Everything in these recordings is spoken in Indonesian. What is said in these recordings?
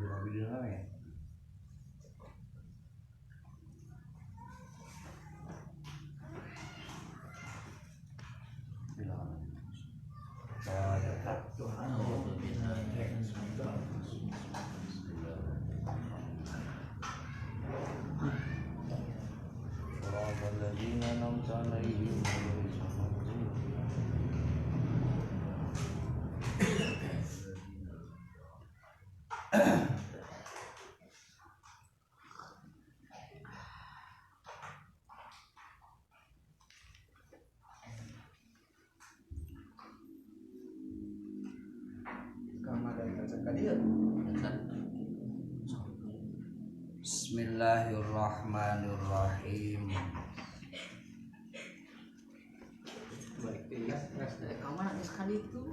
video ya. Bismillahirrahmanirrahim.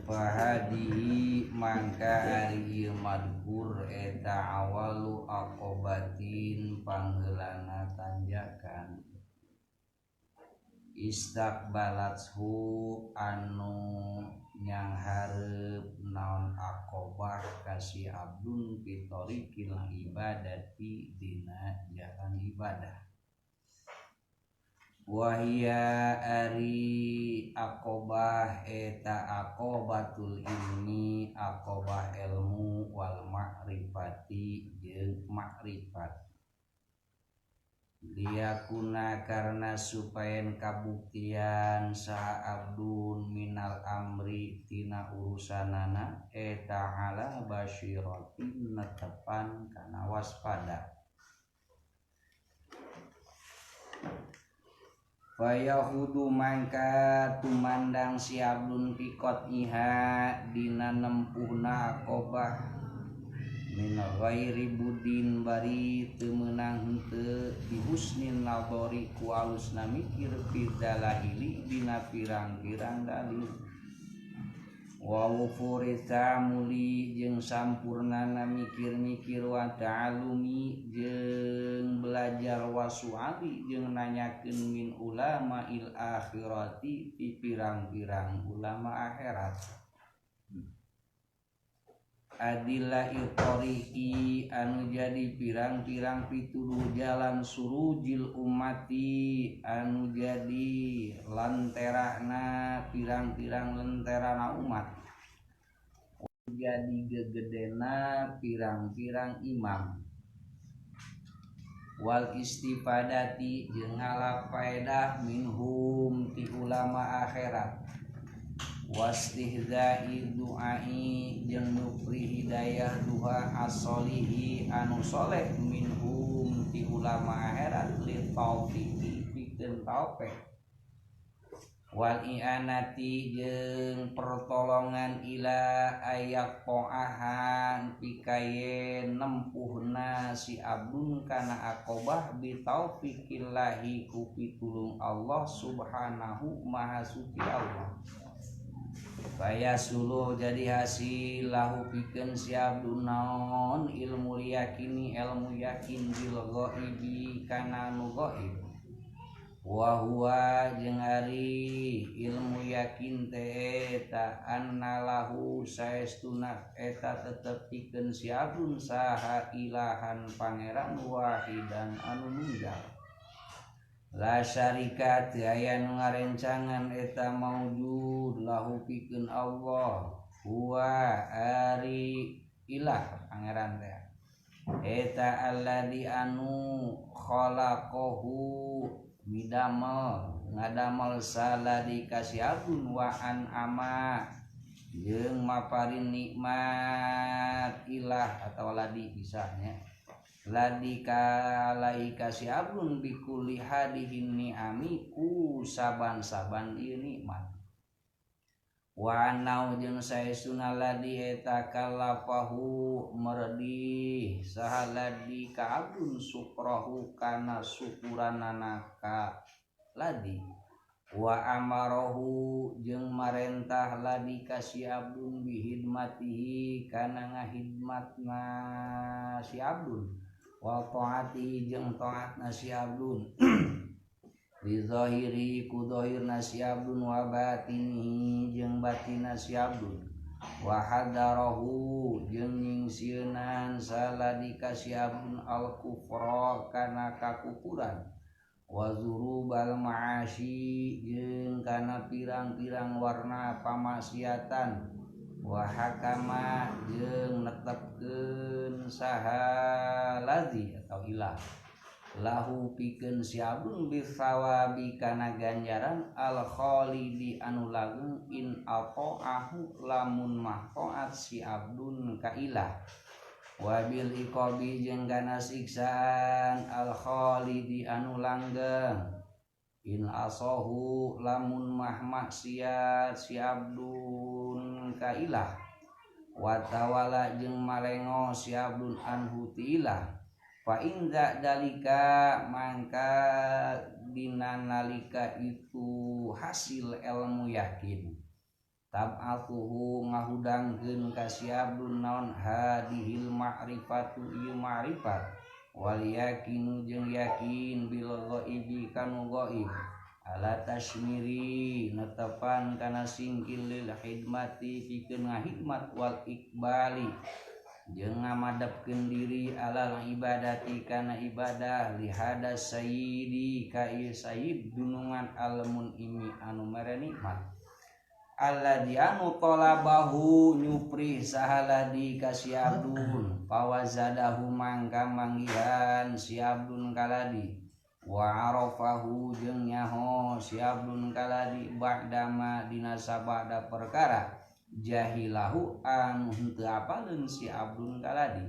Fahadihi mangka ari madhkur eta awalu aqobatin pangheulana tanjakan istaqbalathu anu nyang hareup naon aqobah kasih abdun pitorikil ibadati dina jalan ibadah wahia ari aqobah eta aqobatul ilmi aqobah ilmu wal ma'rifati jeung makrifat liyakuna karena supayan kabuktian saha abdun minal amri tina urusanana eta ala basyiratin netepan kana waspada fayahudu mangka tumandang si abdun pikot iha dina nempuhna aqobah min ghairi budin bari teu meunang henteu bihusnin nadhari ku alusna mikir fi dalaili dina pirang-pirang dalil wa wufuri ta'amuli jeung sampurnana mikir-mikir wa ta'alumi jeung belajar wasuali jeung nanyakeun min ulama il akhirati ti pirang-pirang ulama akhirat adillah itorihi anu jadi pirang-pirang pituduh jalan surujil umati anu jadi lanterana pirang-pirang lenterana umat jadi gegedena pirang-pirang imam wal istifadati jeung ngalap faedah minhum ti ulama akhirat wastihza'i du'ai jeung nupri hidayah duha as-solihi anu soleh minhum ti ulama akhirat li taufiqi pikeun taufik wal i'anati jeung pertolongan ila ayak to'ahan pikayen nempuhna si abdun kana aqobah bi taufiqillahi ku pitulung Allah subhanahu maha suci Allah Faya suluh jadi hasil lahu pikeun si abdun naon ilmu yakini ilmu yakin bil ghaibi kana anu ghaib wa huwa jeung ari ilmu yakin teh eta anna lahu saestuna eta tetep pikeun si abdun saha ilahan pangeran wahidan anu nunggal la syarikat aya nu ngarencangan eta maujud lahu pikeun Allah huwa ari ilah pangeran teh eta alladzi anu khalaqahu midamel ngadamel saladi kasih abdun wa an ama jeung maparin nikmat ilah atau ladi bisanya ladi kalai kasih abdun bikuli hadihin ni'ami ku saban-saban ieu nikmat wa nau jeung saestuna ladi eta kalafahu merdi saha ladi ka abdun sukrahu kana syukuranana ka ladi wa amarahu jeung marentah ladi kasih abdun bihidmatihi kana ngahidmatna si abdun wa taati jeung taatna si abdun bi zahiri ku zahirna si abdun wa batinihi jeung batinna si abdun wa hadarahu jeung nyingsieunan saladika siabun al kufra kana kakufuran wa zurubal ma'asyi jeung kana pirang-pirang warna pamaksiatan wa hakama jeung netepkeun saha lazi atau ilah lahu pikeun siabun bisawabi kana ganjaran al khalidi anu langgeng in ata'ahu lamun mataat si abdun ka ilah wabil iqabi jeung kana siksaan al khalidi anu langgeng in asahu lamun maksiat si abdun ka ilah wa tawala jeung malengo si abdun anhu ti ilah fa in dalika mangka dina nalika itu hasil ilmu yakin tab'atuhu ngahudangkeun ka si abdun naon hadihil ma'rifatu ieu ma'rifat wal yakinu jeung yakin bil ghaibi kanu ghaib ala tasmiri netepan kana singkil lil hidmati pikeun ngahidmat wal iqbali jeung ngamadepkeun diri alal ibadati kana ibadah lihada sayyidi ka ieu sayyid dunungan almun imi anu mere nikmat alladzi anu talabahu nyupri sahaladi ka si abdun pawazadahu mangka manggihan si abdun kaladi wa arafahu jeung nyaho si abdun kaladi ba'dama dina sabada perkara jahilahu anu henteu apaleun si abdun kaladi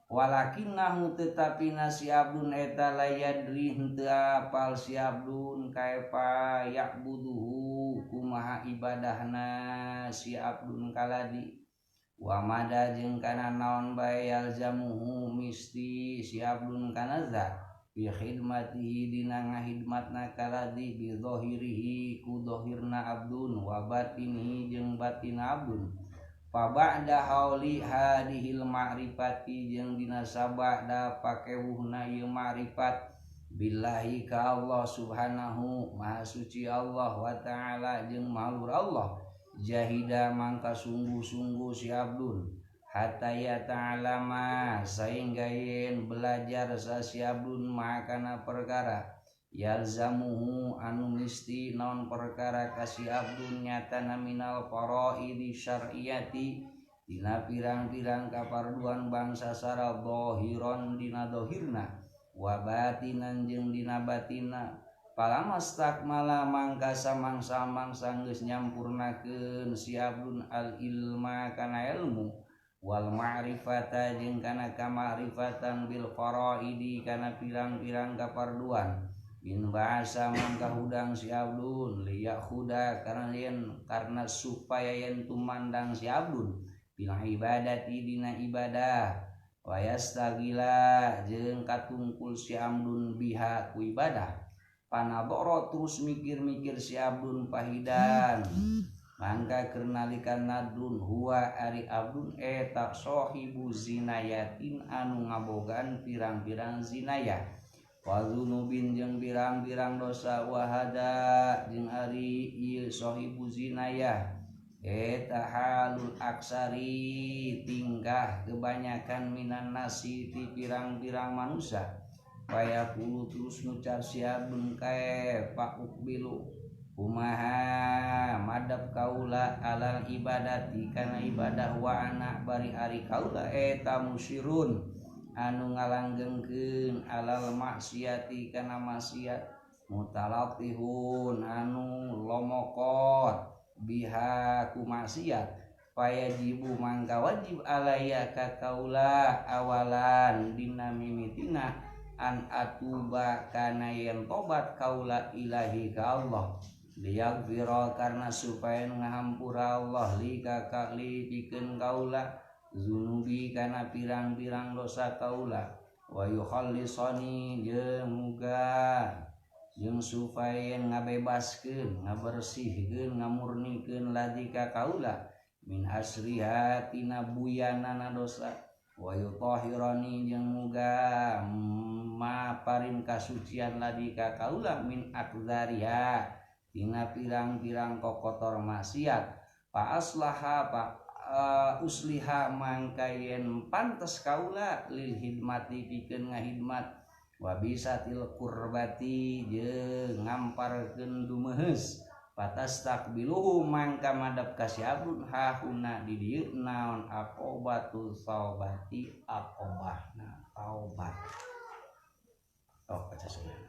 walakinnahu tetapi si abdun eta layadri henteu apal si abdun kaifa ya'buduhu kumaha ibadahna si abdun kaladi wa mada jeung kana naon bae yalzamuhu misti si abdun kana zat bi khidmatihi dina ngahidmatna kaladi bi zahirihi ku zahirna abdun wa batinihi jeung batina abdun fa ba'da hauli hadhil ma'rifati jeung dina sabada pakewuhna ieu ma'rifat billahi ka Allah subhanahu maha suci Allah wa ta'ala jeung mahlur Allah jahida mangka sungguh-sungguh si abdun hatta ya ta'alama sehingga yen belajar sa si abdun makana perkara yalzamuhu anu misti naon perkara ka si abdun nyatana minal faraidi syar'iyati dina pirang-pirang kaparduan bangsa sara zahiron dina zahirna wa batinan jeung dina batina palamastakmala mangka samang-samang geus nyampurnakeun si abdun al ilma kana ilmu wal ma'rifata jeung kana kamarifatan bil faraidi kana pirang-pirang kaparduan in bahasa mangka hudang si abdun liyakhuda karena supaya yen tumandang si abdun bil ibadati dina ibadah wa yastagila jeung katungkul si abdun biha ku ibadah panaboro terus mikir-mikir si abdun pahidan mangka kernalikan nadun huwa ari abdun eta sahibu zinayatin anu ngabogaan pirang-pirang zinayah wa dzunubin jeung pirang-pirang dosa wahada jeung ari ieu sahibu zinayah eta halul aksari tingkah kebanyakan minan nasi ti pirang-pirang manusia paya puluh terus ngucap si abdun kae pak ukbilu kumaha madab kaula alal ibadati kana ibadah wa anak bari ari kaula eta musyirun anu ngalanggengkeun alal maksiati kana maksiat mutalatihun anu lomokot biha ku maksiat payajibu mangka wajib alaya ka kaula awalan dina mimitina an atuba kana yen tobat kaula ilahi ka Allah liyaghfira karena supaya ngahampura Allah lika kali pikeun kaula zunubi kana pirang-pirang dosa kaula wa yukhallisani jeung muga jeung supaya ngabebaskeun ngabersihkeun ngamurnikeun ladika kaula min asriha tina buyanana dosa wa yutahhirani jeung muga maparin kasucian ladika kaula min akdzariha tina pirang-pirang kokotor maksiat pa aslaha usliha mangkayen pantes kaula lil hidmati pikeun ngahidmat wa bisatil qurbati jeung ngamparkeun dumeheus patas takbiluhu mangka madap kasiabun hahuna di dieu naon aqobatul saubati aqobahna taubat. Oh baca sudah.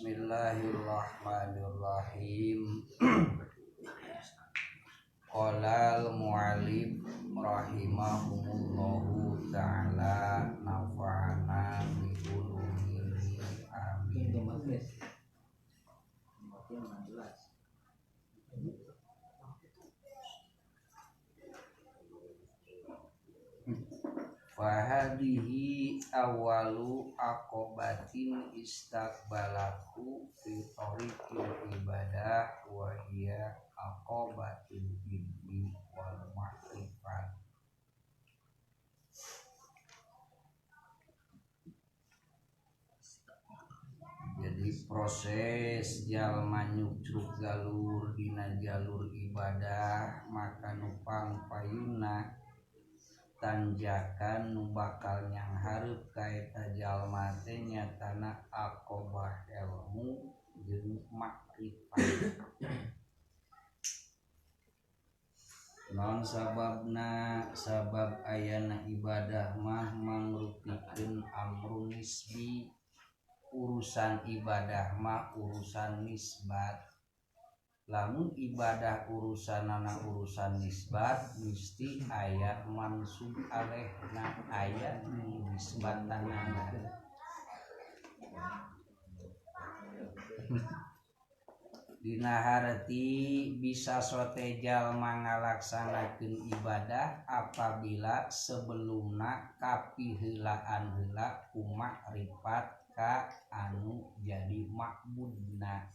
Bismillahirrahmanirrahim. Qolal mu'alif rahimahumullahu ta'ala nafa'ana bi ulumihi amin. Fahadihi awalu aqobatin istaqbalaku fi tariqil ibadah wa hiya aqobatul ilmi wal ma'rifat. Jadi proses jalma nyucruk jalur dina jalur ibadah maka nupang payuna tanjakan nu bakal nyang hareup kaeta jalma teh nyatana aqobah ilmu jeung makrifat. Non sababna sabab ayana ibadah mah mangrupikeun amrun nisbi, urusan ibadah mah urusan nisbat. Lamun ibadah urusanana urusan nisbat mesti aya mansub alehna, aya nisbatanana. Dina hareuti bisa sote jalma ngalaksanakeun ibadah apabila sebelumna kapiheulaan heula ku makrifat ka anu jadi ma'budna.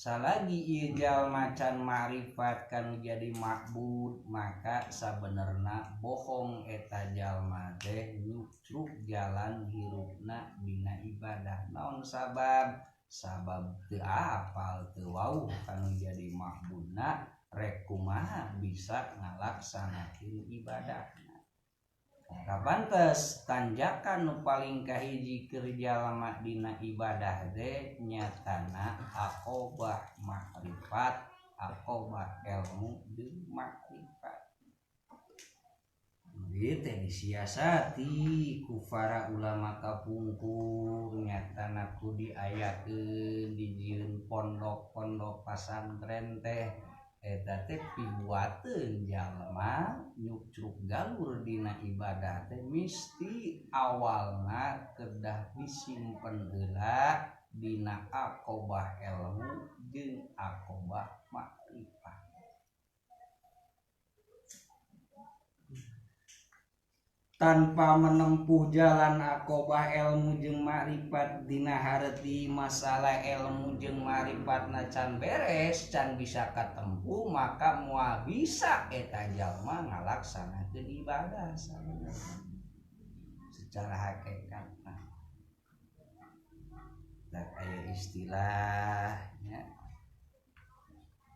Salagi ieu jalma can ma'rifat kanu jadi ma'bud maka sabenerna bohong eta jalma teh nyucruk jalan hirupna dina ibadah. Naon sabab? Sabab teu apal teu wauh kanu jadi ma'budna rek kumaha bisa ngalaksanakeun ibadahna. Kapantes tanjakan nu paling kahiji keur jalma dina ibadah teh nyatana aqobah makrifat, aqobah ilmu jeung makrifat. Ieu teh disiasati ku para ulama kapungkur nyatana kudu diayakeun di jieun pondok-pondok pasantren teh eta teh pibuateun jalma nyucruk galur dina ibadah teh misti awalna kedah disimpen heula dina aqobah ilmu jeung aqobah makrifat. Tanpa menempuh jalan aqobah ilmu jeung makrifat dina hareuti masalah ilmu jeung makrifat can beres can bisa katempuh maka moal bisa eta jalma ngalaksanakeun ibadah secara hakikatna. Da aya istilahnya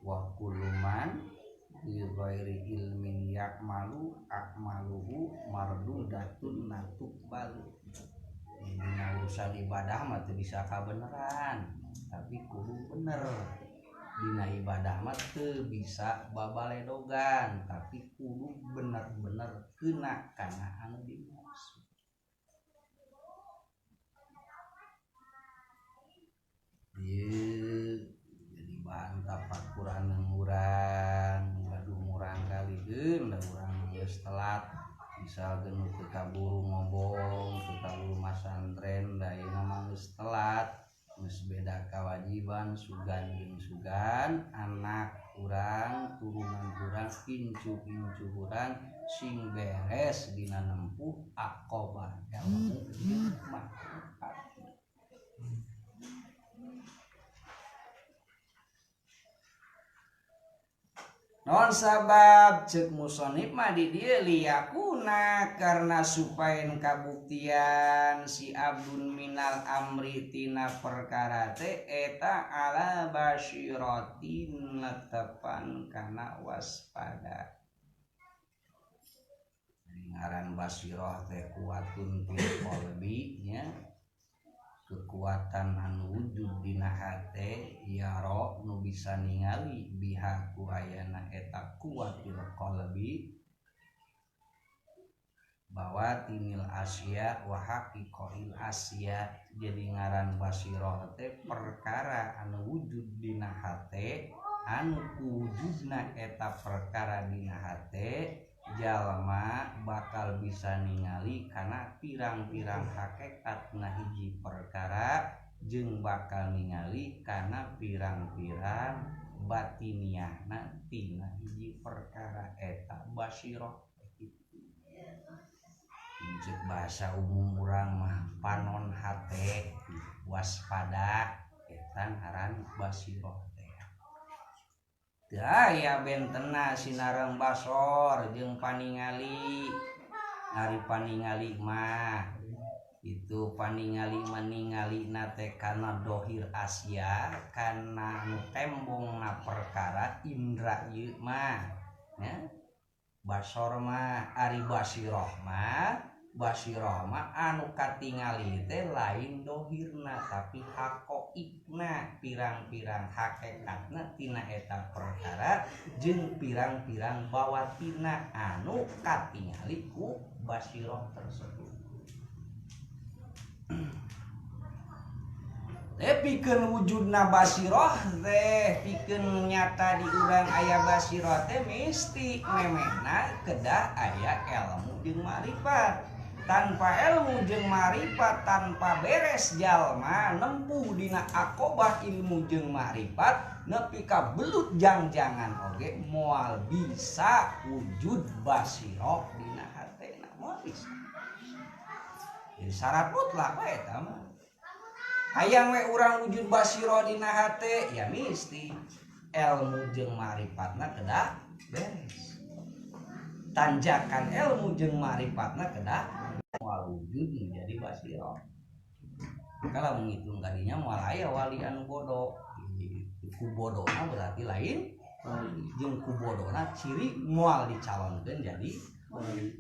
wa kullu man bi ghairi ilmin ya'malu akmaluhu mardudatun natuqbalu. Dina urusan ibadah mah teu bisa kabeneran, tapi kudu bener. Dina ibadah mah teu bisa babaledogan, tapi kudu bener-bener keuna kana anu dimaksud. Jadi bahan tafakuran urang urang kalikeun da urang geus telat misalkeun nu teu kaburu ngobong teu kaburu masantren da ieu mah geus telat geus beda kawajiban sugan jeung sugan anak urang turunan urang incu urang sing beres dina nempuh aqobah ilmu jeung makrifat. Non sabab cek musonib mah di dieu liyakuna karena supaya kabuktian si abdun minal amri tina perkara teh eta ala basyiratin netepan kana waspada. Ngaran basyirah teh kuatun fil qalbi nya kekuatan anu wujud dina hate yaro nu bisa ningali biha ku ayana eta kuatil qalbi bahwa tinil asya wa haqiqail asya. Jadi ngaran basirah teh perkara anu wujud dina hate anu wujudna eta perkara dina hate jalma bakal bisa ningali kana pirang-pirang hakikatna hiji perkara jeung bakal ningali kana pirang-pirang batiniahna tina hiji perkara eta basirah. Cek bahasa umum urang mah panon hate waspada eta ngaran basirah. Aya bentena sinareng basor jeung paningali. Ari paningali mah itu paningali meningali nate kana dohir asya kana nu tembongna perkara indra ieu mah ya. Basor mah ari basirah mah anu katingali teh lain dohirna tapi hakoikna pirang-pirang hakikatna tina eta perkara jeung pirang-pirang bawatina anu katingali ku basirah tersebut. Pikeun wujudna basirah teh pikeun nyata di urang aya basirah teh misti memehna kedah aya ilmu jeung makrifat. Tanpa ilmu jeung makrifat tanpa beres jalma nempuh dina aqobah ilmu jeung makrifat nepi ka belut jangjangan oge moal bisa wujud basirah dina hatena moal bisa. Jadi syarat mutlak we eta mah. Hayang we urang wujud basirah dina hate ya misti ilmu jeung makrifatna kedah beres. Tanjakan ilmu jeung makrifatna kedah moal wujud menjadi basirah. Kalau menghitung tadinya moal aya wali anu bodoh. Ku bodona berarti lain jeung ku bodona ciri moal dicalonkeun jadi wali.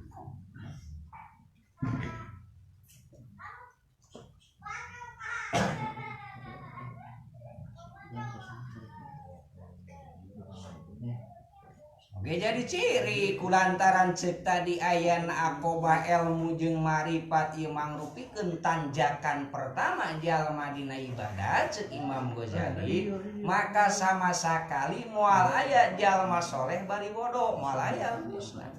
Oke jadi ciri kulantaran ceuk tadi aya aqobah ilmu jeung marifat ieu mangrupikeun tanjakan pertama jalma dina ibadah ceuk Imam Ghazali, maka sama sakali moal aya jalma soleh bari bodoh, moal aya musnah.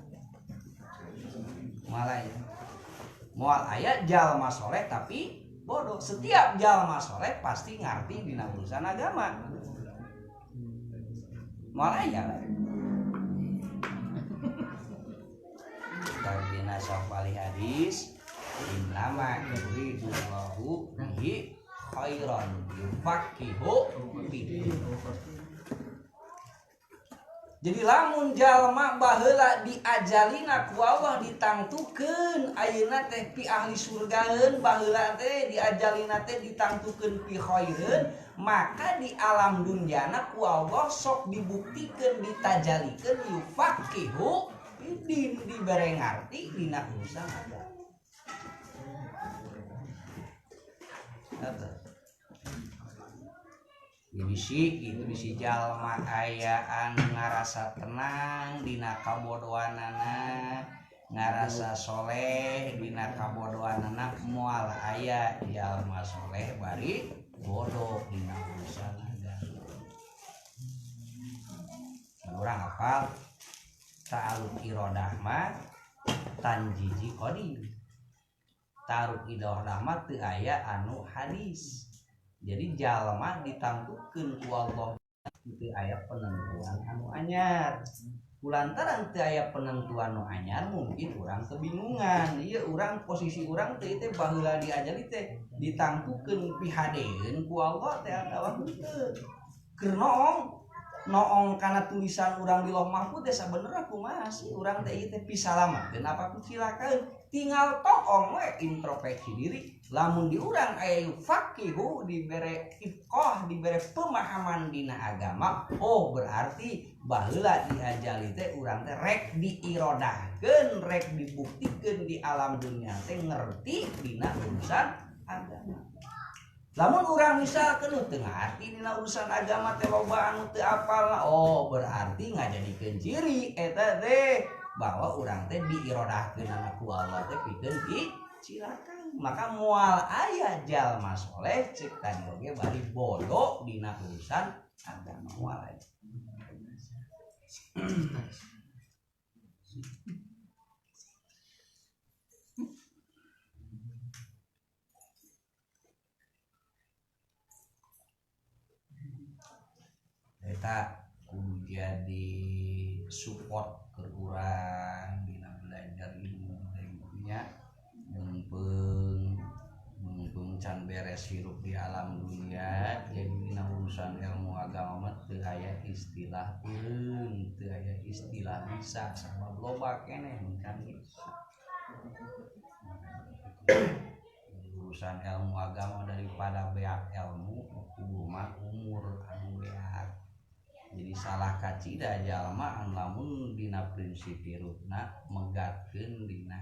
Moal aya jalma soleh tapi bodoh. Setiap jalma soleh pasti ngarti dina urusan agama. Moal aya dina safali hadis innama yuridullahu bihi khairan yufaqihu fiddin. Jadi lamun jalma baheula diajalina ku Allah ditangtukeun ayeuna teh pi ahli surgaeun, baheula teh diajalina teh ditangtukeun pi khaireun, maka di alam dunyana ku Allah sok dibuktikeun ditajalikeun yufaqihu fiddin, dibere ngarti dina urusan agama. Bisi jalma aya anu ngarasa tenang dina kabodohanana, ngarasa soleh dina kabodohanana, moal aya jalma soleh bari bodoh dina urusan agama. Urang hafal ta'aluk irodah mah tanjiji qadim, ta'aluk irodah mah teu aya anu hadis. Jadi jalma ditangtukeun ku Allah teu aya penentuan anu anyar. Kulantaran teu aya penentuan anu anyar mungkin urang kebingungan. Ieu urang posisi urang teh teh baheula diajali teh ditangtukeun pihadeun ku Allah teh adalah teu. Keur noong kana tulisan urang di Lauh Mahfuz teh sabenerna kumaha sih urang teh ieu teh pisalamatkeun apa kucilakaeun, tinggal toong we introspeksi diri. Lamun di urang aya faqihu dibere ifqah, dibere pemahaman dina agama, oh berarti baheula diajali teh urang teh rek diirodahkeun, rek dibuktikeun di alam dunia teh ngerti dina urusan agama. Lamun urang misalkeun teu ngarti dina urusan agama teh loba anu teu apal, oh berarti ngajadikeun ciri eta teh bahwa urang teh diirodahkeun ku Allah teh pikeun dicilakan. Maka moal aya jalma soleh ceuk tadi oge bari bodoh dina urusan agama moal aya. Eta kudu jadi support ke urang dina belajar ilmu nya mumpung can beres hirup di alam dunia. Jadi dina urusan ilmu agama mah teu aya istilah eureun, teu aya istilah bisa, sabab loba keneh kan urusan ilmu agama daripada beak ilmu kudu mah umur anu beak. Jadi salah kacida jalma lamun dina prinsip hirupna megatkeun dina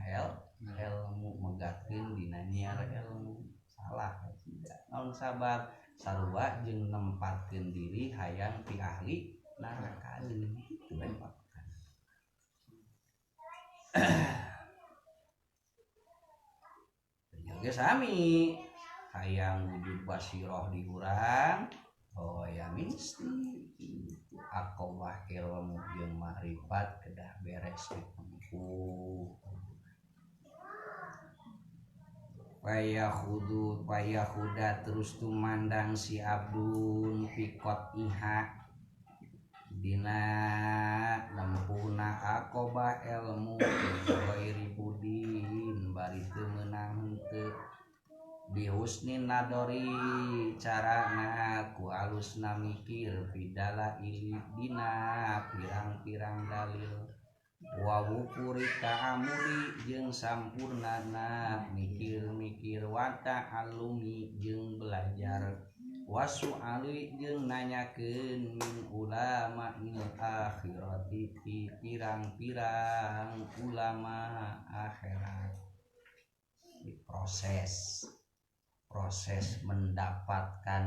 ilmu, megatkeun dina nyiar ilmu, salah kacida. Naon sabab sarua jeung nempatkeun diri hayang ti ahli neraka kitu bae pakotan. Juga sami hayang wujud basiroh di urang, oh ya mesti aqobah ilmu jeung makrifat kedah beres ditempuh. Payahuda terus tumandang si abdun pikot iha dina nempuhna aqobah ilmu ghairi budin bari teu meunang teu bihusnin nadori carana ku alusna mikir bidala ili dina pirang-pirang dalil wa wukuri ta'amuli jeung sampurnana mikir-mikir wa ta'allumi jeung belajar wasu ali jeung nanyakeun min ulama il akhirati ti pirang-pirang ulama akhirat. Di proses mendapatkan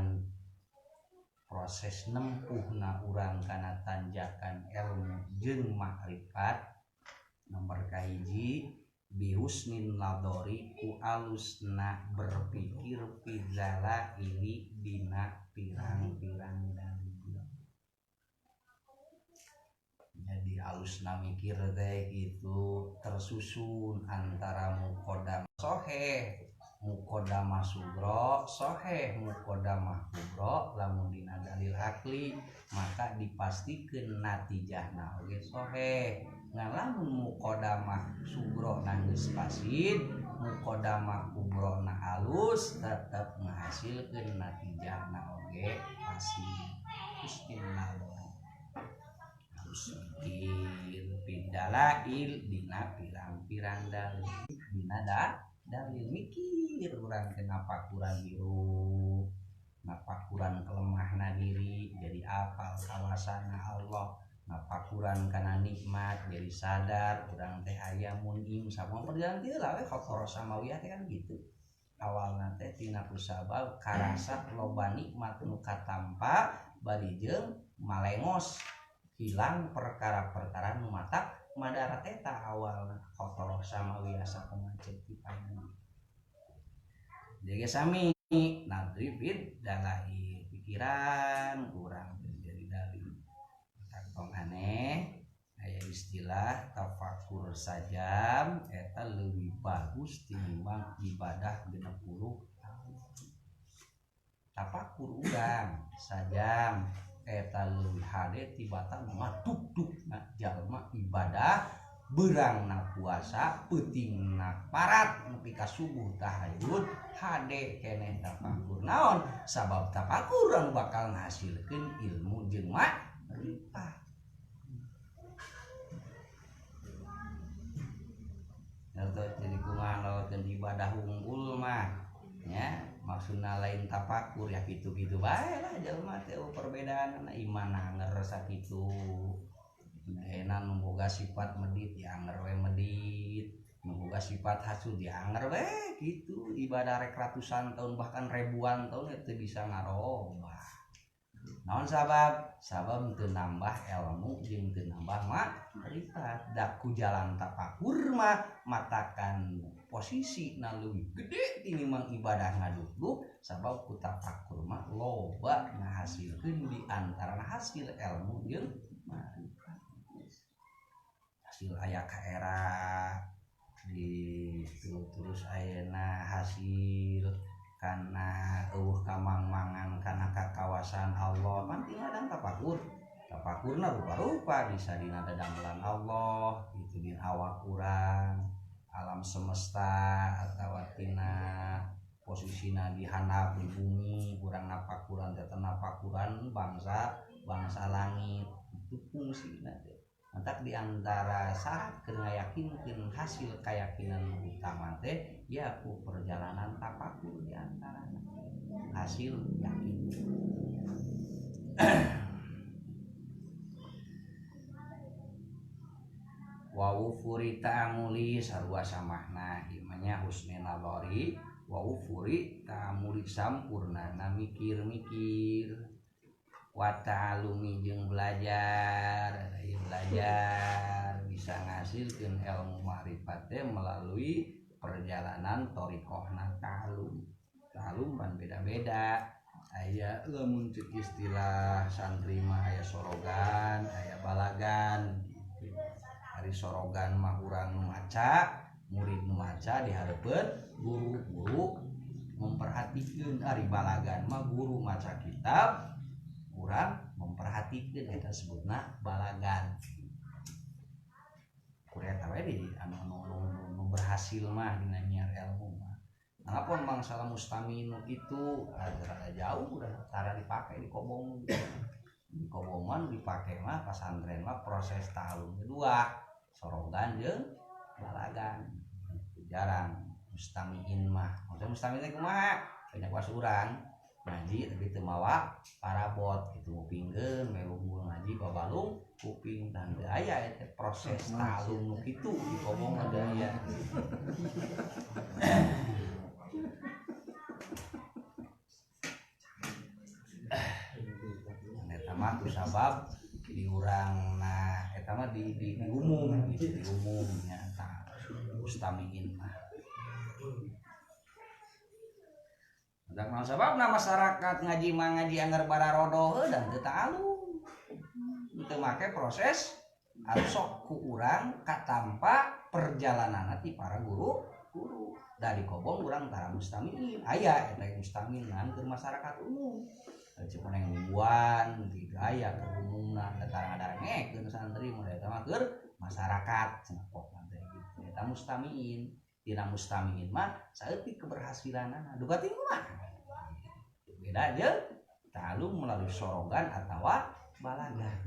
proses nempuhna urang kana tanjakan ilmu jeung makrifat. Nomor kahiji bihusnin ladori ku alusna berpikir pizala ini dina pirang-pirang dalil. Jadi alusna mikir teh gitu tersusun antara muqaddamah soheh muqaddamah sugro soheh muqaddamah kubro. Lamun dina dalil akli maka dipastikeun natijahna oge soheh. Ngan lamun muqaddamah sugro na geus fasid muqaddamah kubro na halus tetep ngahasilkeun natijahna oge fasid. Bismillah. Harus mikir pidalail dina pirang-pirang dalil dina dalil mikir urang kenapa kurang biru napakuran kelemahna diri jadi apal kawasana Allah napakuran kana nikmat jadi sadar urang teh aya munim sama perjalanan teh lah faktor samawiyah teh kan gitu awalna teh tina kusabab karasa loba nikmat nu katampa bari jeung malengos hilang perkara-perkara nu matak madarat eta awalna faktor samawiyah sakumaha ciptaan jadi sami nadrifid dalai pikiran kurang jadi dalil kantong aneh aya istilah tafakur sajam eta leuwih bagus tinimbang ibadah 60 tahun. Tafakur urang sajam eta leuwih hade tibatan maduk-dukna jalma ibadah beurangna puasa peutingna parat nepi ka subuh tahajud hade keneh tafakur naon sabab tafakur anu bakal ngahasilkeun ilmu jeung makrifat. Jadi kumaha lawan ibadah unggul mah nya maksudna lain tafakur ya kitu-kitu bae lah jalma teh perbedaanna iman anger sakitu. Enak memboga sifat medit ya anger we medit, memboga sifat hasud ya anger we gitu. Ibadah rek ratusan tahun bahkan ribuan tahun itu bisa ngarobah. Naon sabab? Sabab teu nambah ilmu jeung teu nambah makrifat. Da ku jalan tafakur mah matakan posisi na leuwih gede tinimbang ibadah ngaduk-duk sabab ku tafakur mah loba ngahasilkeun di antarana hasil ilmu jeung makrifat. Hasil aya kaera di terus ayeuna hasil kana eueuh kamangmangan kana kakawasan Allah kan tinggal tafakur. Tafakurna rupa-rupa bisa dina dadangulan Allah itu di awak urang alam semesta atawa tina posisina di handap di bumi urang napakuran teh napakuran bangsa langit itu fungsina teh. Antak diantara syarat keur ngayakinkeun hasil keyakinan utama teh ya ku perjalanan tafakur diantarana hasil yakin. Wa ufuri ta'amuli sarua samahna imanya husnul nadhari wa ufuri ta'amuli sampurna na mikir-mikir wa ta'alumi jeung belajar bisa ngasilkeun ilmu makrifat teh melalui perjalanan thariqahna ta'alum kan beda-beda aya lamun ceuk istilah santri mah aya sorogan aya balagan ari sorogan mah urang nu maca murid nu maca dihareupeun guru memperhatikeun ari balagan mah guru maca kitab urang memperhatikeun eta sebutna balagan. Kurea we di anu berhasil mah dina nyiar ilmu mah. Ngapun mangsala mustami nu kitu rada jauh udah tara dipake di kobong. Di kobongan dipake mah pasantren mah proses tahun kedua sorogan jeung balagan. Jarang mustamiin mah. Maksudna mustami teh kumaha? Banyak was urang ngaji tapi teu mawa parabot kitu ngupingkeun melu ngaji babalung kuping dan aya eta proses talung nu kitu di kobong ada aya. sabab di urang nah eta mah di umum gitu di umumnya tah mustamiin mah udah mau sababna masyarakat ngaji anggar bararodo dan teu tahu teu make proses sok ku urang katampa perjalanan ti para guru dari kobong urang tara mustamiin aya eta mustaminan ke masyarakat umum cuma yang mingguan gitu aya ke umumna datang ada ngekeun santri mulai eta mah keur masyarakat cenah pok nanti gitu eta mustamiin tina mustamiin mah saeutik keberhasilanana duka tinggal mah beda aja talu melalui sorogan atau balagan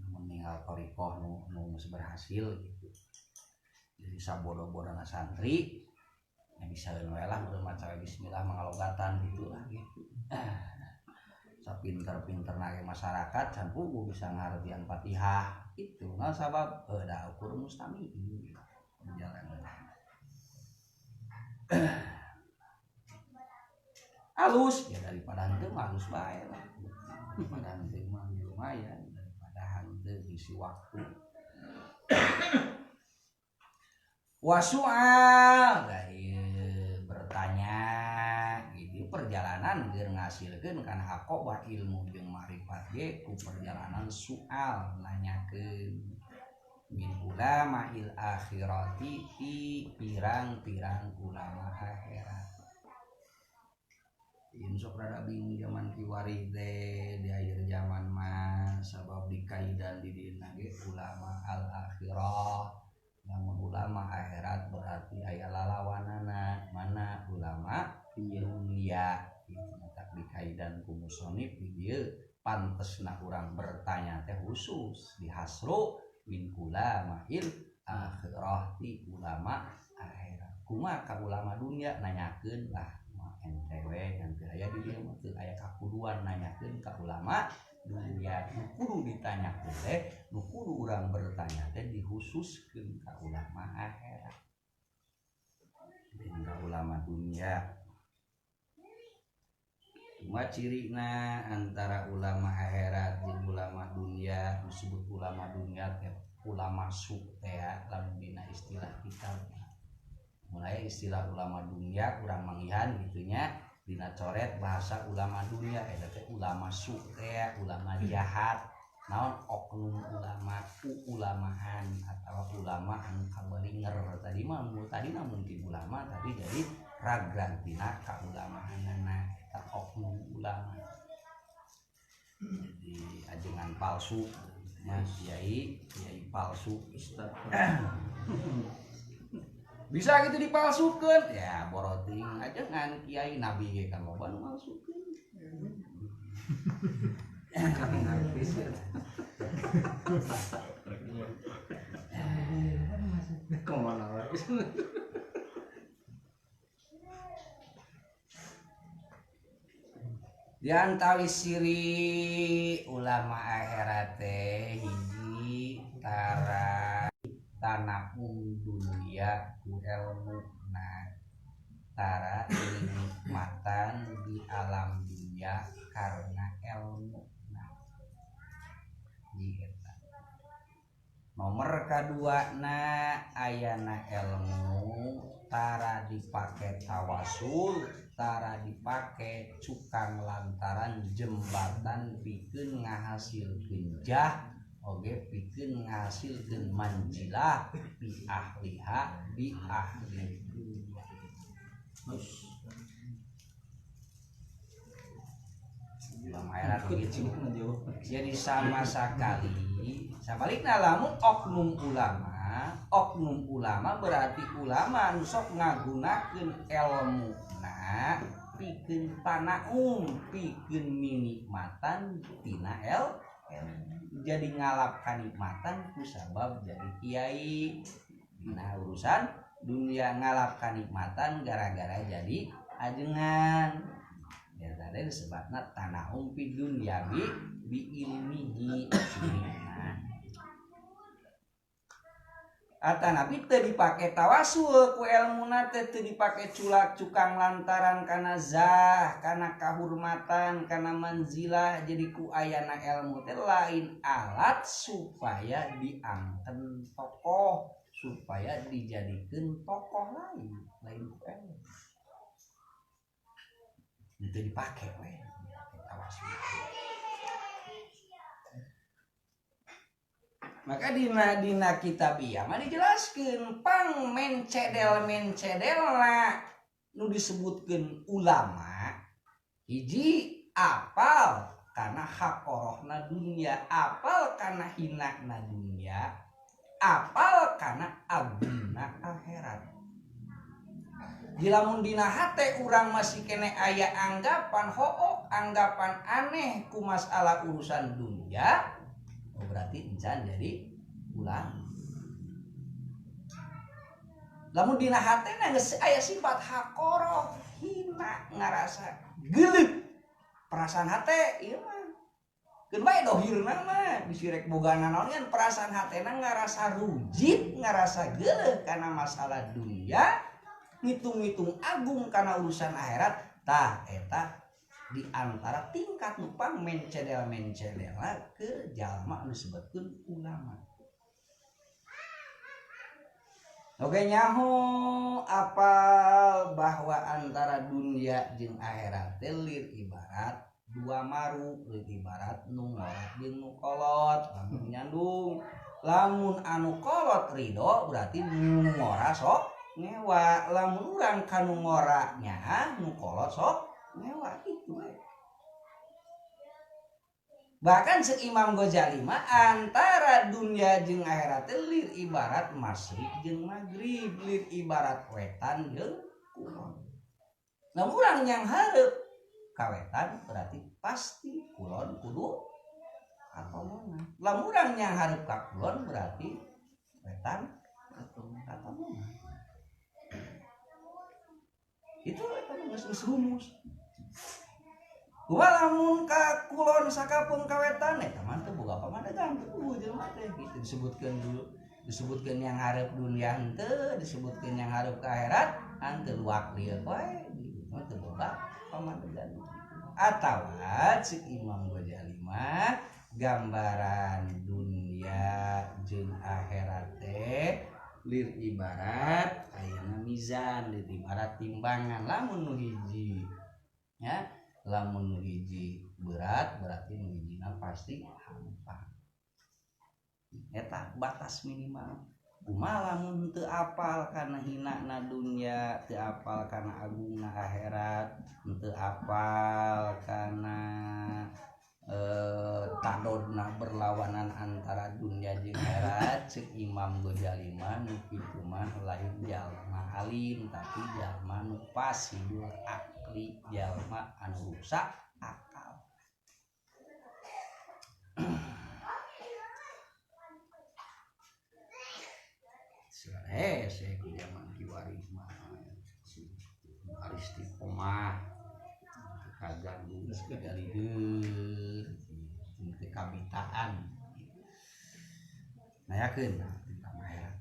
meninggal torikoh nu berhasil gitu jadi sabodo-bodona santri yang bisa wae lah maca bismillah mangalogatan gitu lah gitu sapinter-pinter nage masyarakat can pugu bisa ngartian Fatihah itu nah sabab da ukur mustamiin jalan halus ya daripada henteu halus bae lah daripada henteu mah lumayan daripada henteu isi waktu wasu'al bertanya gitu perjalanan keur ngasilkeun kana aqobah ilmu jeung ma'rifat ge ku perjalanan soal nanyakeun min ulama il akhirati ti pirang-pirang ulama akhirat insok rada bingung zaman kiwari teh di akhir zaman mah sabab dikaidan di dina ge ulama al akhirah namun ulama akhirat berarti aya lalawanana mana ulama dunia gitu tak dikaidan ku musonif di dieu pantesna urang bertanya teh khusus di hasru min ulama il akhirah ti ulama akhirat kumaha ka ulama dunia nanyakeun lah NTW yang aya di dieu mah teu aya kakuduan nanyakeun ka ulama dunia kudu ditanya teh nu kudu urang bertanya teh dikhususkeun ka ulama akhirat ka ulama dunia cuma cirina antara ulama akhirat jeung ulama dunia disebut ulama dunia teh ulama su teh lamun dina istilah kita mulai istilah ulama dunia kurang mangihan gitunya dina coret bahasa ulama dunia eta teh ulama su teh ulama jahat naon oknum ulama ulamaan atau ulama anu kabalinger tadi mah mungkin ulama tapi jadi ragantina ka ulamaanna eta oknum ulama jadi ajengan palsu nya kiai palsu bisa gitu dipalsukeun ya boroting aja ngan kiai nabi ge kan loba nu malsukeun kemana di antawis ciri ulama akhirat teh hiji tara tanahum dunia ku ilmu tara nikmatan di alam dunia karena ilmu nomor kedua ayana ilmu tara dipake tawasul tara dipake cukang lantaran jembatan pikeun ngahasilkeun jah oge pikeun ngahasilkeun manjilah bi ahliha bi ahli akhirat gitu. Jadi sama sekali sabalikna lamun oknum ulama berarti ulama anu sok ngagunakeun elmuna pikeun tanaum pikeun minikmatan tina jadi ngalap kanikmatan ku sabab jadi kiai dina urusan dunia ngalap kanikmatan gara-gara jadi ajengan ya tadi disebutna tanahum fi dunya bi ilmihi Atanapi teu dipake tawasul ku ilmuna teh teu dipake culak cukang lantaran kana zah, kana kahormatan, kana manzilah, jadi ku ayana ilmu teh lain alat supaya diangken tokoh, supaya dijadikeun tokoh lain ku ilmu. Itu dipake we tawasul. Maka dina kitab ieu mah dijelaskeun pang mencedel-mencedelna nu disebutkeun ulama hiji apal kana haqorohna dunya, apal kana hinana dunya, apal kana agungna akhirat. Jilamun dina hate urang masih kene aya anggapan hook, anggapan aneh ku masalah urusan dunya, berarti encan jadi ulama. Lamun dina hatena geus aya sifat haqoroh, hina, ngarasa geuleuh perasaan hate ieu mah keun bae dohirna mah bisi rek bogana naon kan perasaan hatena ngarasa rujit, ngarasa geuleuh kana masalah dunya, ngitung-ngitung agung kana urusan akhirat. Tah eta di antara tingkat nupang mencedel-mencedelna ke jalma anu disebutkeun ulama. Oke nyaho apal bahwa antara dunia jeung akhirat teh lir ibarat dua maru, lir ibarat nu ngorot jeung nu kolot, lamun nyandung. Lamun anu kolot ridho berarti nu ngora sok ngewa, lamun urang kanu ngora nyaha nu kolot sok ngewa gitu. Bahkan Imam Ghazali mah antara dunia jeung akhirat teh lir ibarat masyrik jeung maghrib, lir ibarat wetan jeung kulon. Lamun urang yang hareup ka wetan berarti pasti kulon kudu katomona. Lamun urang yang hareup ka kulon berarti wetan katomona. Itu geus rumus. Walamun ka kulon sakapeung ka wetan eta mah teu boga pamadegan tuh jelema teh gitu disebutkeun yang hareup dunya henteu, disebutkeun yang hareup ka akhirat henteu luak lieur wae gitu mah teu boga pamadegan. Atawa cik Imam Ghazali mah gambaran dunya jeung akhirat teh lir ibarat ayeuna mizan, lir ibarat timbangan. Lamun nu hiji ya, lamun nu hiji berat berarti nu hijina pasti hampang. Eta batas minimal. Kumaha lamun teu apal kana hinana dunya, teu apal kana agungna akhirat, teu apal kana tadodna berlawanan antara dunya jeung akhirat, ceuk Imam Ghazali mah nu kitu mah lain jalma alim tapi jalma nu fasidul akli, jalma anu rusak akal. Saya ku zaman kiwari mah Aristiqomah kaganggu dari deur kabitaan nayakeun tentang akhirat.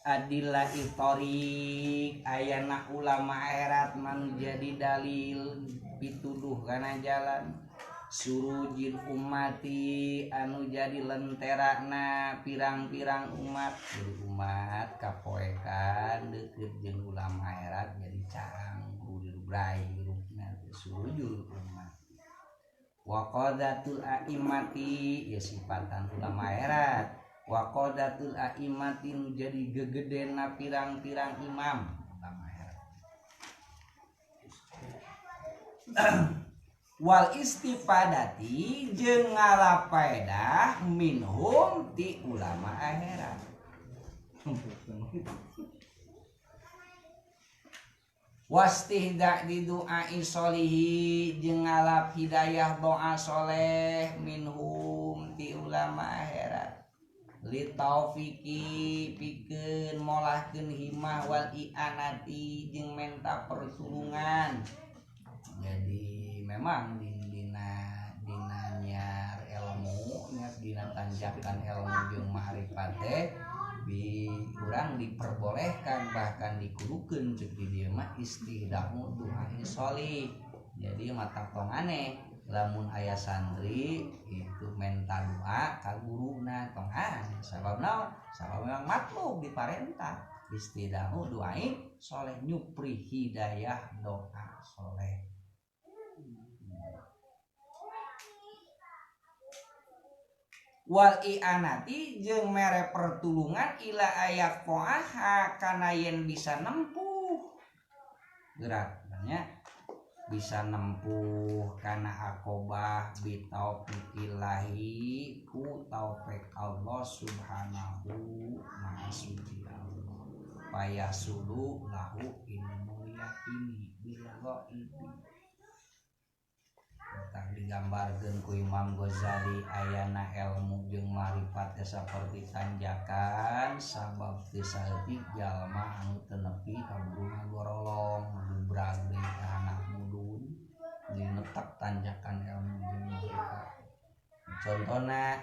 Adillah itorik ayana ulama akhirat manu jadi dalil pituduh kana jalan. Surujil umati anu jadi lenterana pirang-pirang umat, umat kapoekan deukeut jeung ulama akhirat jadi carang brai rukna surujul umat. Wa qadatul a'immati ya sifatan ulama akhirat. Wa qadatul a'immati nu jadi gegedena pirang-pirang imam ulama akhirat. Wal istifadati jeung ngalapaedah minhum ti ulama akhirat. Wastihda di doa isolihi jeung ngalap hidayah doa soleh minhum ti ulama akhirat. Li taufiki pikeun molahkeun himah wal i'anati jeung menta pertulungan. Jadi memang dina nyar ilmu nya dina tanjakan ilmu jeung ma'rifat teh Urang diperbolehkan bahkan dikurukeun ceuk di dieu mah istihdamu du'a sholih. Jadi mata tongane lamun aya santri itu menta doa ka guruna tong sabab naon? Sabab memang maklum diparentah istihdamu du'a sholih nyupri hidayah doa sholeh. Wal i'anati jeung mere pertulungan ila ayak poaha kana yen bisa nempuh geraknya bisa nempuh kana akobah bitaufiqillahi ku taufik Allah subhanahu maha suci Allah payasulu lahu ilmu yakini bila ghaibi. Tak digambarkeun ku Imam Ghazali ayana ilmu jeung marifat saperti tanjakan sabab teu saeutik jalma anu teu nepi ka burung gorolong dubrag deui ka anak mulun dinetek tanjakan ilmu jeung marifat. Contona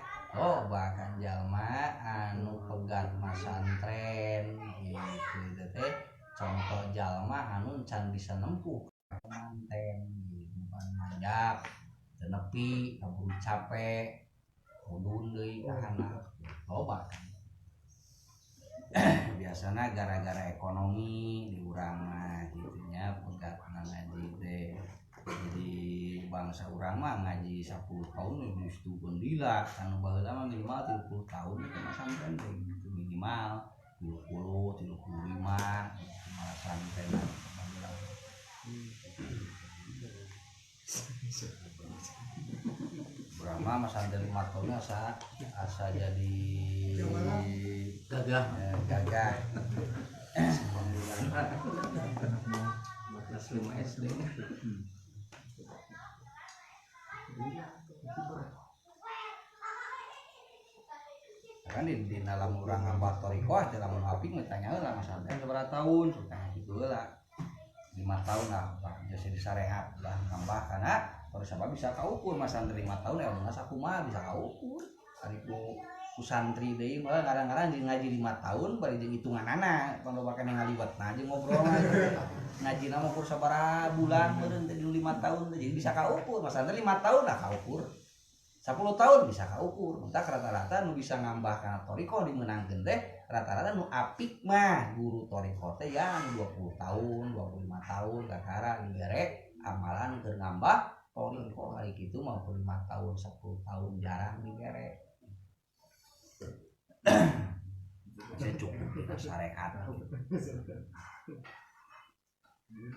bahkan jalma anu pegat masantren gitu teh contoh jalma anu can bisa nempuh manten manjak tenepi kabur capek udun deui ka anak loba kan. Biasana gara-gara ekonomi di urang mah kitu nya pegat ngaji teh. Jadi bangsa urang mah ngaji 10 tahun geus tukeun lila anu baheula mah minimal 30 tahun itu masantren teh gitu minimal 30 35 masantren. Brahma masa dari matolnya asa jadi gagah. Kelas 5 SD. Kan di dalam urang ngambah torikoh dalam apik tanya heula masa sabaraha tahun tanya kitu heula 5 tahun lah jadi disarehat lah nambah karena terus apa bisa kaukur mas santri 5 tahun ya mas aku mah bisa kaukur ari ku santri deui malah kadang-kadang ngaji 5 tahun bari jeung hitunganana pandobakan yang ngaliwat nah jeung ngobrol mah ngaji na ukur sabaraha bulan meureun teh 5 tahun jadi bisa kaukur mas santri 5 tahun lah kaukur 10 tahun bisa kaukur entah rata-rata nu bisa ngambah kana toriko dimeunangkeun teh rata-rata nu apik mah guru toriko teh yang 20 tahun 25 tahun kakara digerek amalan keur ngambah toriko hari kitu mah 5 tahun 10 tahun jarang digerek. Saya cukup dengan syariat.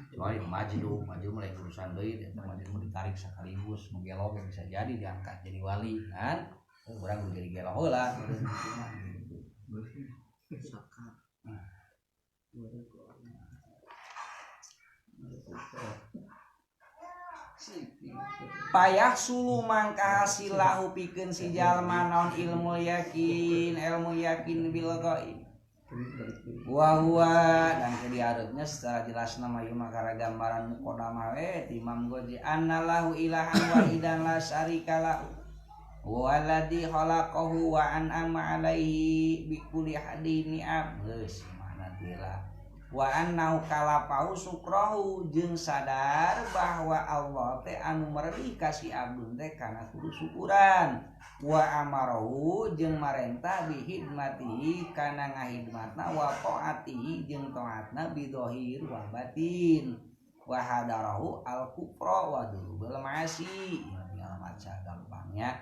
Kecuali maju mulai urusan deui eta maju mau ditarik sekaligus menggelok bisa jadi diangkat jadi wali kan urang jadi gelok heula payah sulu mangka hasil lahu pikeun si jalma naon ilmu yakin bil ghaib wa dan kediareutnya secara jelas nama ieu makara gambaran muqaddamah we Imam Ghazali annallahu ilahan wahidan la syarika lahu waladzi khalaqahu wa an'ama alaihi bi kulli hadin ni'am geus mana tila wa annahu kalapahu sukrahu jeung sadar bahwa Allah teh anu meuli ka si abdun teh kana kudu syukuran wa amarahu jeung marentah bi hidmatihi kana ngahidmatna wa taatihi jeung taatna bi dhahir wa batin wa hadarahu al kufra wa durul ma'asi ya maca gampangnya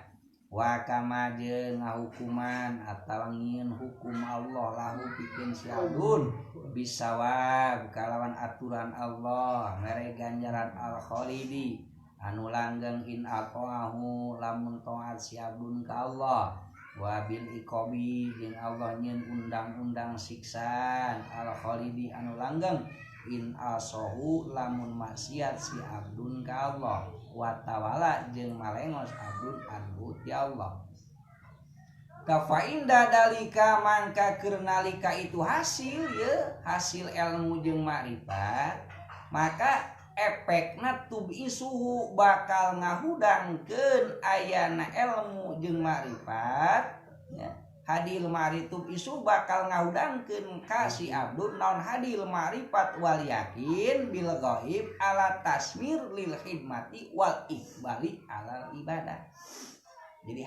wa kama jeung ngahukuman atawa ngieun hukum Allah lahu pikeun si abdun bisawab kalawan aturan Allah mere ganjaran al khalidi anu langgeng in aqahu lamun taat si abdun ka Allah wa bil iqabi jeung Allah nyeun undang-undang siksaan al khalidi anu langgeng in asahu lamun maksiat si abdun ka Allah wa tawala jeung malengos abdun anhu ti Allah kafa inda dalika mangka keur nalika itu hasil ya hasil ilmu jeung makrifat maka efekna tubisuhu bakal ngahudangkeun ayana ilmu jeung makrifat ya hadil ma'rifat isu bakal ngahudangkeun ka si abdun naon hadil ma'rifat wal yakin bil ghaib ala tasmir lil khidmati wal iqbali ala ibadah. Jadi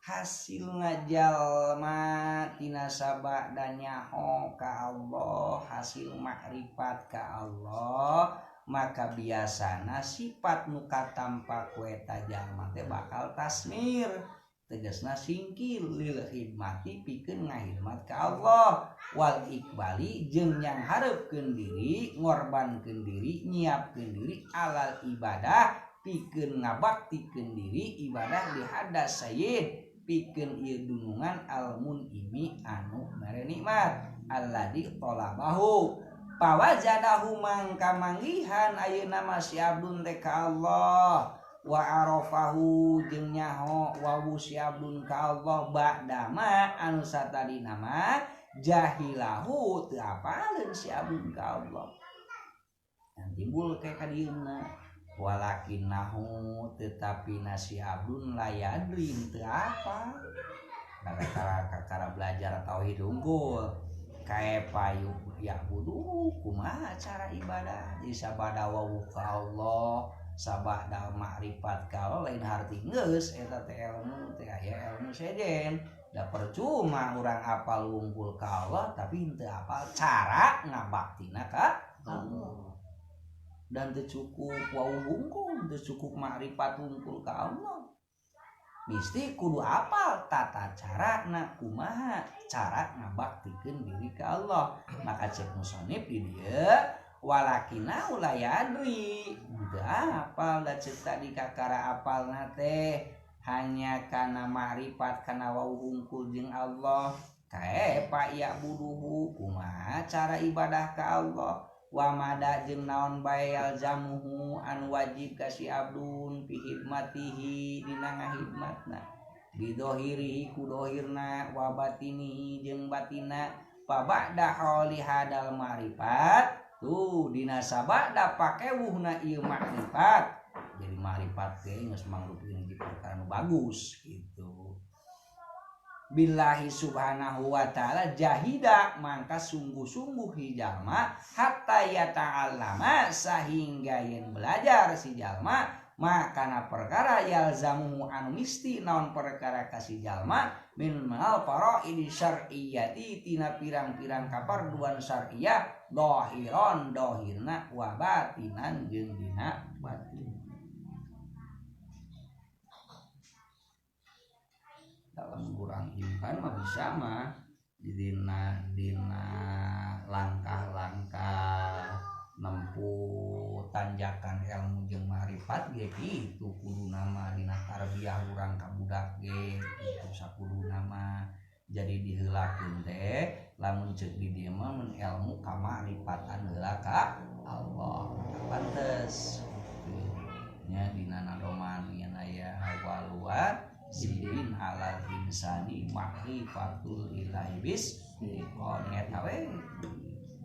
hasilna jalma tina sabada nyaho ka Allah, hasil makrifat ka Allah, maka biasana sifat nu katampa ku eta jalma teh bakal tasmir, tegasna singkil lil khidmati pikeun ngahidmat ka Allah, wal iqbali jeung yang hareupeun diri, ngorbankeun diri, nyiapkeun diri alal ibadah pikeun ngabaktikeun diri ibadah di hadas sayyid, pikeun ieu dunungan al mun'imi anu mere nikmat alladzi talabahu pawajadahu mangka manggihan ayeuna masih abdun teh ka Allah wa arafahu jeung nyaho wa si abdun ka Allah ba'da ma anu satadina mah jahilahu teu apaleun si abdun ka Allah. Dan timbul ke kadieuna walakinnahu tetapi nasi abdun layadri teu apa kakara belajar tauhid unggul kae payu ya budu kumaha cara ibadah. Jadi sabada wau ka Allah, sabada makrifat ka Allah lain harti geus eta teh ilmu teh aya ilmu sejen. Da percuma urang apal wungkul ka Allah tapi teu apal cara ngabaktina ka Allah. Dan teu cukup wau wungkul, teu cukup makrifat wungkul ka Allah. Mesti kudu apal tata cara na kumaha cara ngabaktikeun diri ka Allah. Maka cek musannif di dieu walakina ulayadri teu apal da ceuk tadi kakara apalna teh hanya kana makrifat kana wau hungkul jeung Allah kae pa ya buduhu kumaha cara ibadah ka Allah wa mada jeung naon bae alzamuhu anu wajib ka si abdun fi hidmatihi dina ngahidmatna bidohiri ku dohirna wa batinihi jeung batina fa ba'da holi hadal ma'rifat tuh dina sabada pakewuhna ieu makrifat jadi makrifat teh geus mangrupikeun hiji perkara nu bagus gitu. Billahi subhanahu wa ta'ala jahida mangka sungguh-sungguh jalma hatta yata'allama sehingga yen belajar si jalma makana perkara yalzamu anu misti naon perkara kasih jalma min mal faraid syar'iyyati tina pirang-pirang kaparduan syar'iyyah dohiron dohirna wa batinan jeung dina batin. Dalam kurang iman mah bisa mah dina langkah-langkah nempuh tanjakan ilmu jeung marifat ge kitu kuduna mah dina tarbiyah urang ka budak ge kitu sakuduna mah jadi diheulakeun teh lamun ceuk di dieu mah mun ilmu ka marifatan heula ka Allah pantes nya dina nadoman yen aya hawaluat sidin alal insani ma'rifatul ilahi bis kon eta we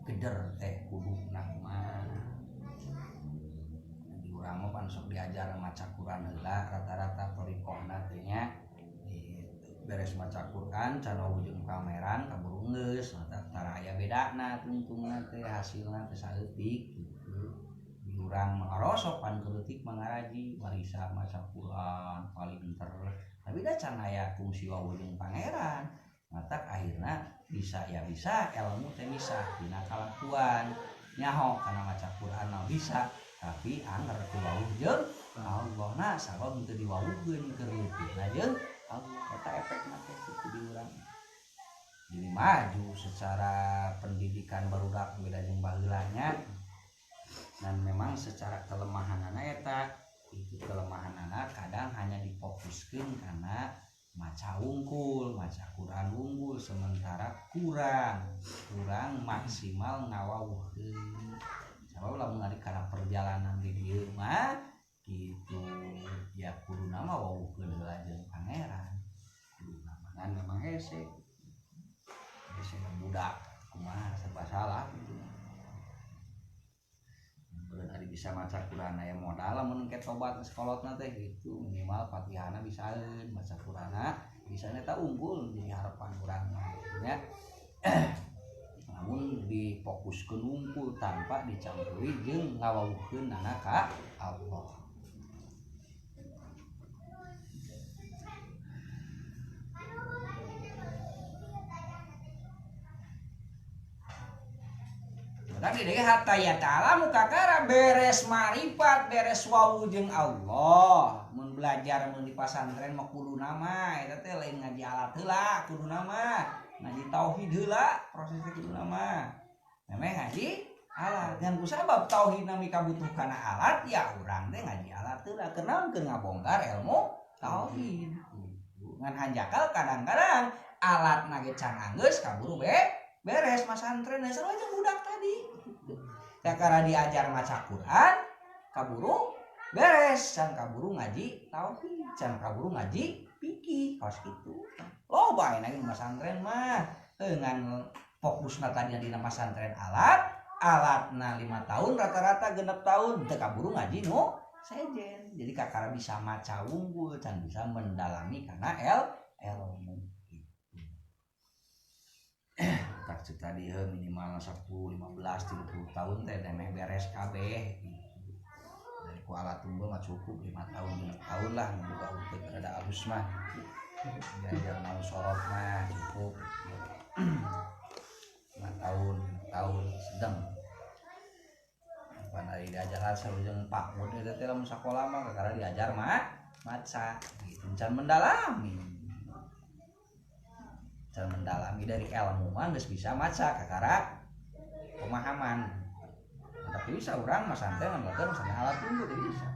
geder teh kuduna mah di urang mah pan sok diajar maca Quran heula rata-rata thariqahna teh nya beres maca Quran can wujud pameran kaburu geus tara aya bedana tungtungna teh hasilna teh saeutik gitu. Di urang mah arosok pan keleutik mangaraji marisa maca Quran paling pinter tapi da can aya fungsi wawujud pangeran matak akhirna bisa ya bisa ilmu teh bisa dina kalakuan nyaho kana maca Quran na bisa tapi anger teu wawujud Allah na sabab teu diwawuhkeun keur leutikna jeung Allah eta efekna teh kitu di urang. Jadi maju secara pendidikan barudak beda jeung baheula nya dan memang secara kelemahanana eta itu kelemahanana kadang hanya difokuskan karena maca wungkul, maca Quran wungkul sementara kurang maksimal ngawawuhkeun. Sabab lamun ari kana perjalanan di dieu mah kitu ya kuduna mah wawuhkeun heula jeung pangeran. Kuduna mah memang hese budak kumaha serba salah gitu. Ari bisa maca Quran aya modal lamun engke tobat sekolotna teh gitu minimal Fatihahna bisaeun maca Qur'ana bisa eta unggul jadi harapan urang nya. Namun difokuskeun unggul tanpa dicampuri jeung ngawawuhkeun anak ka Allah. Tapi deui hatta ya ta'ala mukakara beres marifat beres wawu jeung Allah. Mun belajar mun di pasantren mah kuduna mah eta teh lain ngaji alat heula kuduna mah. Ngaji tauhid heula proses kuduna mah. Memang ngaji alat. Ngan kusabab tauhid nami kabutuh kana alat ya urang teh ngaji alat heula. Kenaon keur ngabongkar ilmu tauhid. Ngan hanjakal kadang-kadang alat nage can anggeus kaburu beres masantren sarua jeung budak tadi. Kakara diajar maca Quran kaburu beres can kaburu ngaji tauhid can kaburu ngaji fikih kaos kitu. Loba aya masantren mah dengan fokusna tadi dina masantren alatna 5 tahun rata-rata 6 tahun teu kaburu ngaji nu sejen. Jadi kakara bisa maca unggul can bisa mendalami kana ilmu. Tak tadi minimal 10, 15, 30 tahun teh meh beres kabeh gitu. Dari ku alat unggul mah cukup 5 tahun 6 tahun lah buka untuk ada alus mah. Diajar naon sorot mah cukup 5 tahun sedang. Pan ari diajar sarua jeung Pak Mun eta teh lamun sakola mah kakara diajar mah maca gitu can mendalami. Cara mendalami dari ilmu mah geus bisa maca kakara pemahaman. Tapi bisa urang mah santai nganggokeun sana alat unggul teh bisa.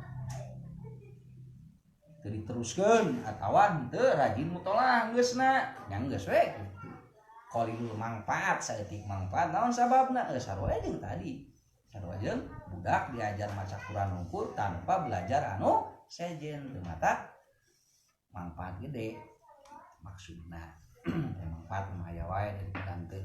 Teu diteruskeun atawa henteu rajin mutolah geusna, nya geus we kitu. Qalilul manfaat saeutik manfaat naon sababna? Sarua jeung tadi. Sarua jeung budak diajar maca Quran unggul tanpa belajar anu sejen teu mata manfaat gede maksudna. Manfaat mah aya wae dari teu.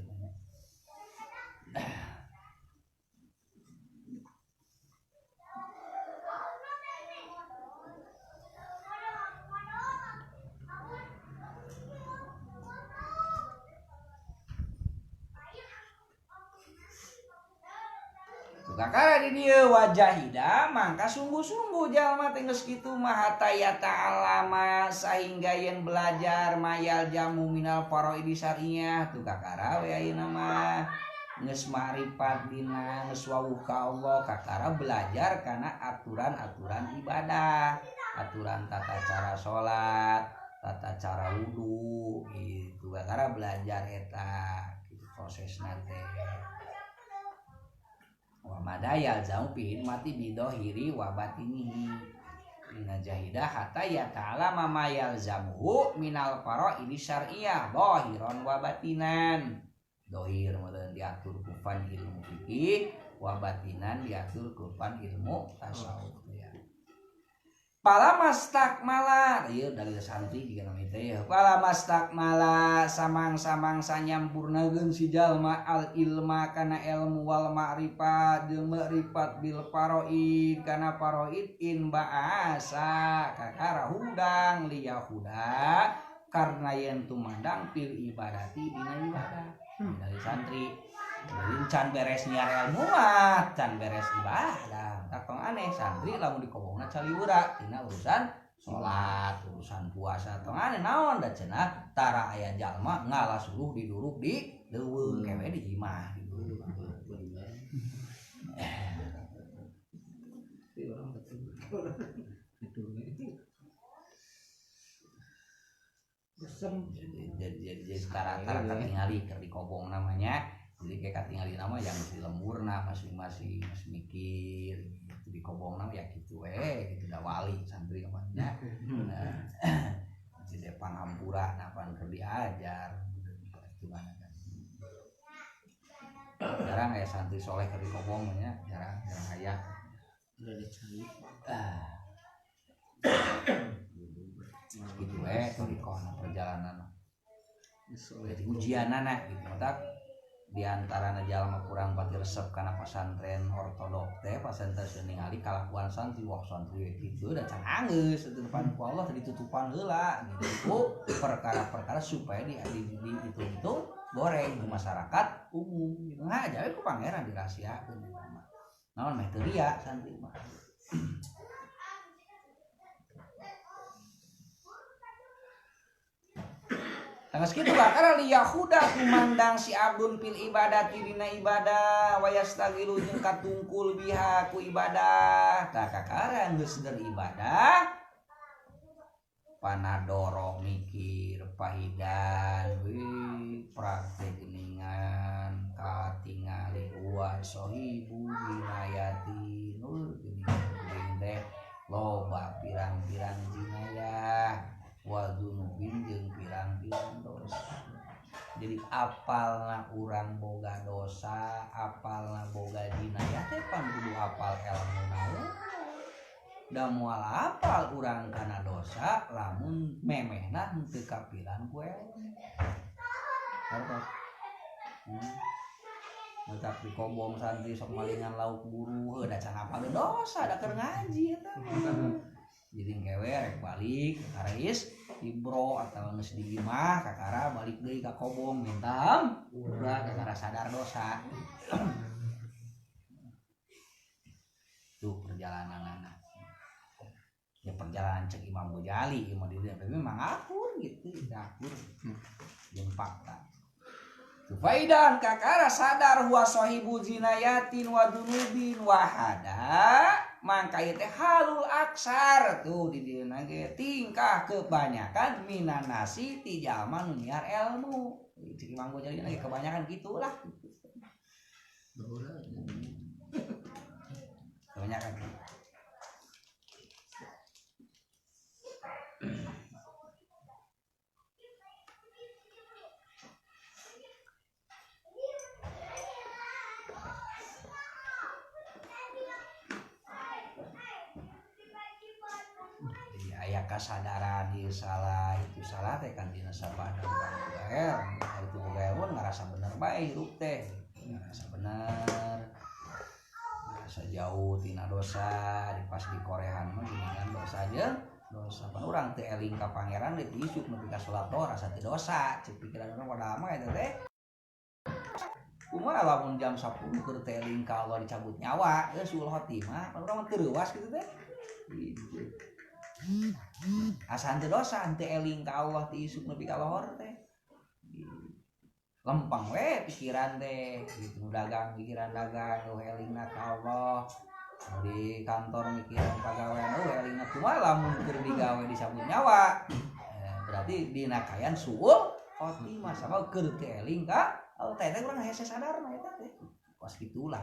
Kakara di dieu wajahida mangka sungguh-sungguh jalma teh geus kitu mah hatta ya ta'alama sehingga yen belajar mayal jamu minal faraidi syariah tu kakara we ayeuna mah geus ma'rifat dina geus wawuh ka Allah kakara belajar kana aturan-aturan ibadah, aturan tata cara salat, tata cara wudu gitu kakara belajar eta gitu prosesna teh. Wa madaya zau fi mati bidohiri wa batinihi ina jahidah hatta ya ta'ala ma yalzamu minal faraidi syar'iyyah dhahiran wa batinan. Dohir meureun diatur ku fan ilmu fikih wa batinan diatur ku fan ilmu tasawuf ya. Pala mastakmala ieu dari santri juga namanya teh ya. Pala mastakmala samang-samang sanyamburnakeun si jalma al ilma kana ilmu wal ma'rifat jeung ma'rifat bil faraid kana faraid in ba'asa kakara hudang liyahuda karena yen tumandang pil ibadati dina ibadah. Dari santri jadi can beres nyiar ilmu mah can beres ibadah. Takong aneh santri lamun dikobongna caliura tina urusan salat, urusan puasa tong aneh naon da cenah tara aya jalma ngalasuluh diduruk di leuweung kewe di imah gitu. Jadi tara-tara katingali keur dikobong namanya. Jadi kayak katingali nama yang masih lemurna masing-masing masih mikir gitu dikobong nama ya gitu gitu da wali santri namanya. Jadi pangampura napan keur diajar gitu kan. Jarang ya santri soleh keur dikobong nya, jarang aya. Udah dicari. Gitu we keur dikona perjalanan. Jadi ujianana gitu tak di antarana jalma kurang pati resep kana pesantren ortodok teh pasantren ningali kalakuan santri wah santri kitu da can anggeus teu depan ku Allah teh ditutupan heula gitu perkara-perkara supaya di itu goreng di masyarakat umum gitu ngajawe ku pangeran dirahasiakeun eta mah naon meh teu ria santri mah. Tanggas kitu bakal li Yahuda kumandang si abdun fil ibadah dina ibadah wa yastagilu jeung katungkul biha ku ibadah tah kakara geus der ibadah panadoro mikir pahidan praktek geningan katingali wa sohibu binayati nul geuning teh loba pirang-pirang jinayah wa dzunubin jeung pirang-pirang dosa. Jadi apalna urang boga dosa, apalna boga jinayah teh pan kudu apal ilmu naon. Da moal apal urang kana dosa lamun memehna henteu kapilan ku elmu. Hartos. Tapi kobong santri sok malingan lauk buru da can apal dosa da keur ngaji eta. Jadi kewe rek balik karais ibro atau geus di imah kakara balik deui ka kobong mintam ulah kakara sadar dosa. Tuh perjalananna. Ya perjalanan cek Imam Ghazali imah di dieu memang akur gitu, akur. Jeung fakta. Faidan kakara sadar huwa sahibu jinayatin wa dunubin wa hada mangka ieu teh halul aksar tuh di dieu ge tingkah kebanyakan minan nasi ti jalma nu nyiar ilmu. Cik Imam Ghazali lagi kebanyakan gitulah. Kebanyakan gitu. Aya kasadaran ieu salah itu salah teh kan dina sabada urang gaer itu gaer pun ngarasa bener bae hirup teh ngarasa bener ngarasa jauh tina dosa di pas di korehan mah geuningan dosa aja dosa pan urang teu eling ka pangeran di isuk nepi ka salat rasa teu dosa cek pikiran urang pada mah eta teh kumaha lamun jam 10 keur teu eling ka Allah dicabut nyawa geus sul khotimah pan urang mah teu reuas kitu teh asa henteu dosa henteu eling ka Allah ti isuk nepi ka lohor teh lempeng we pikiran teh gitu dagang pikiran dagang elingna ka Allah di kantor mikiran pagawean elingna kumaha lamun keur digawe disambut nyawa berarti dina kayan suul khotimah sama keur teu eling ka Allah teh urang hese sadarna eta teh pas kitulah